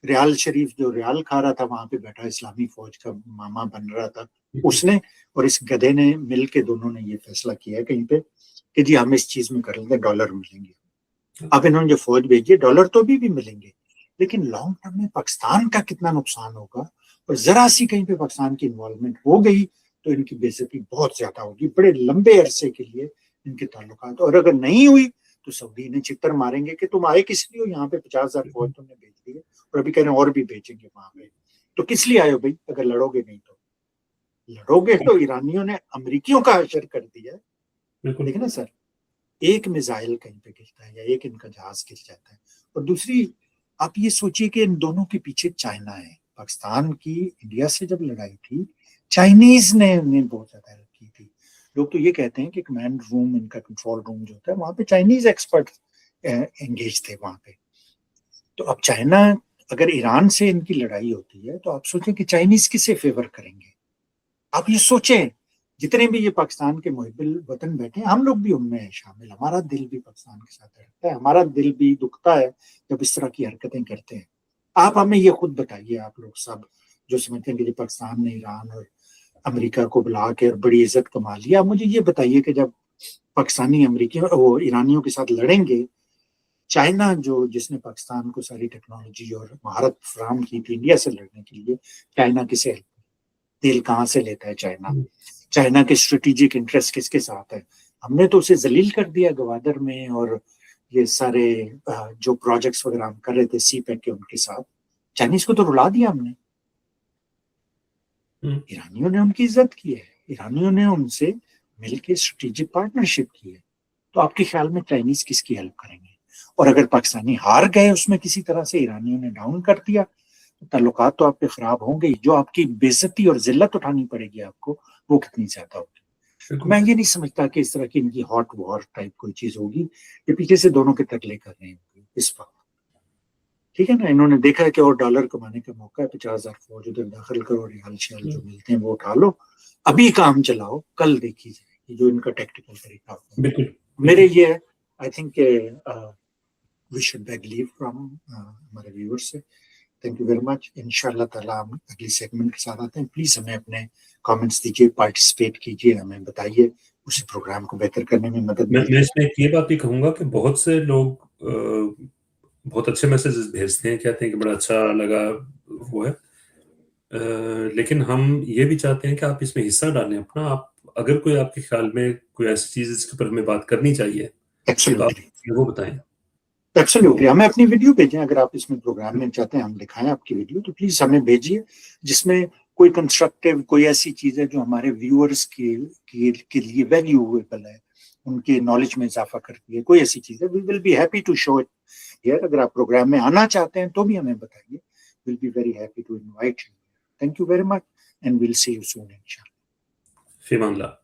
ریال شریف جو ریال کھا رہا تھا وہاں پہ بیٹھا, اسلامی فوج کا ماما بن رہا تھا, اس نے اور اس گدھے نے مل کے دونوں نے یہ فیصلہ کیا ہے کہیں پہ کہ جی ہم اس چیز میں کر لیں گے, ڈالر ملیں گے. اب انہوں نے جو فوج بھیجی, ڈالر تو بھی ملیں گے, لیکن لانگ ٹرم میں پاکستان کا کتنا نقصان ہوگا, اور ذرا سی کہیں پہ پاکستان کی انوالومنٹ ہو گئی تو ان کی بے عزتی بہت زیادہ ہوگی بڑے لمبے عرصے کے لیے ان کے تعلقات. اور اگر نہیں ہوئی تو سعودی نے چتر ماریں گے کہ تم آئے کس لیے ہو یہاں پہ, 50,000 فوج تم نے بھیج دی ہے, اور ابھی کہہ رہے ہیں اور بھی بھیجیں گے وہاں پہ, تو کس لیے آئے ہو بھائی؟ اگر لڑو گے نہیں تو لڑو گے. تو ایرانیوں نے امریکیوں کا حشر کر دیا. دیکھیں نا سر, ایک میزائل کہیں پہ گرتا ہے یا ایک ان کا جہاز گر جاتا ہے, اور دوسری آپ یہ سوچئے کہ ان دونوں کے پیچھے چائنا ہے. پاکستان کی انڈیا سے جب لڑائی تھی, چائنیز نے بہت زیادہ ہیلپ کی تھی. لوگ تو یہ کہتے ہیں کہ کمانڈ روم, ان کا کنٹرول روم جو ہوتا ہے وہاں پہ چائنیز ایکسپرٹ انگیج تھے وہاں پہ. تو اب چائنا اگر ایران سے ان کی لڑائی ہوتی ہے تو آپ سوچیں کہ چائنیز کسے فیور کریں گے. آپ یہ سوچیں, جتنے بھی یہ پاکستان کے محب الوطن بیٹھے ہیں, ہم لوگ بھی ان میں شامل, ہمارا دل بھی پاکستان کے ساتھ رہتا ہے, ہمارا دل بھی دکھتا ہے جب اس طرح کی حرکتیں کرتے ہیں. آپ ہمیں یہ خود بتائیے, آپ لوگ سب جو سمجھتے ہیں کہ پاکستان نے ایران اور امریکہ کو بلا کے اور بڑی عزت کما لیا, مجھے یہ بتائیے کہ جب پاکستانی امریکی وہ ایرانیوں کے ساتھ لڑیں گے, چائنا جس نے پاکستان کو ساری ٹیکنالوجی اور مہارت فراہم کی تھی انڈیا سے لڑنے کے لیے, چائنا کسے تیل کہاں سے لیتا ہے چائنا؟ چائنا کے اسٹریٹجک انٹرسٹ کس کے ساتھ ہے؟ ہم نے تو اسے ذلیل کر دیا گوادر میں, اور یہ سارے جو پروجیکٹس وغیرہ ہم کر رہے تھے سی پیک کے ان کے ساتھ, چائنیز کو تو رلا دیا ہم نے. ایرانیوں نے ان کی عزت کی ہے, ایرانیوں نے ان سے مل کے اسٹریٹجک پارٹنرشپ کی ہے. تو آپ کے خیال میں چائنیز کس کی ہیلپ کریں گے؟ اور اگر پاکستانی ہار گئے اس میں کسی طرح سے, ایرانیوں نے ڈاؤن کر دیا, تعلقات تو آپ کے خراب ہوں گے. جو آپ کی بے عزتی اور ذلت اٹھانی پڑے گی آپ کو, وہ کتنی زیادہ ہوگی. میں یہ نہیں سمجھتا کہ اس طرح کی ان کی ہاٹ وار ٹائپ کوئی چیز ہوگی، یہ پیچھے سے دونوں کے ترلے کر رہے ہیں اس وقت، ٹھیک ہے نا. انہوں نے دیکھا ہے کہ اور ڈالر کمانے کا موقع ہے، 50,000 فوج ادھر داخل کرو، ریال شیال جو ملتے ہیں وہ اٹھا لو، ابھی کام چلاؤ، کل دیکھی جائے گی جو ان کا ٹیکٹیکل طریقہ ہوتا ہے.
بالکل
میرے یہ ہے I think we should beg leave from ہمارے ویور سے. Thank you very much. ان شاء اللہ تعالیٰ ہم اگلی سیگمنٹ کے ساتھ آتے ہیں. پلیز ہمیں اپنے کامنٹس دیجیے، پارٹیسپیٹ کیجیے، ہمیں بتائیے، اسی پروگرام کو بہتر کرنے میں مدد
میں
ملے.
اس میں یہ بات بھی کہوں گا کہ بہت سے لوگ بہت اچھے میسیجز بھیجتے ہیں، کہتے ہیں کہ بڑا اچھا لگا وہ ہے، لیکن ہم یہ بھی چاہتے ہیں کہ آپ اس میں حصہ ڈالیں اپنا. آپ اگر کوئی آپ کے خیال میں کوئی ایسی چیز جس کے اوپر ہمیں بات کرنی چاہیے تو آپ وہ بتائیں.
ایبسلیوٹلی ہمیں اپنی ویڈیو بھیجیں. اگر آپ اس میں پروگرام میں چاہتے ہیں ہم دکھائیں آپ کی ویڈیو تو پلیز ہمیں بھیجیے، جس میں کوئی کنسٹرکٹیو کوئی ایسی چیز ہے جو ہمارے ویورز کے لیے ویلیویبل ہے، ان کے نالج میں اضافہ کرتی ہے، کوئی ایسی چیز ہے. We will be happy to show it here. اگر آپ پروگرام میں آنا چاہتے ہیں تو بھی ہمیں بتائیے. Will be very happy to invite you. Thank you very much and will see you soon انشاءاللہ.
فی امان اللہ.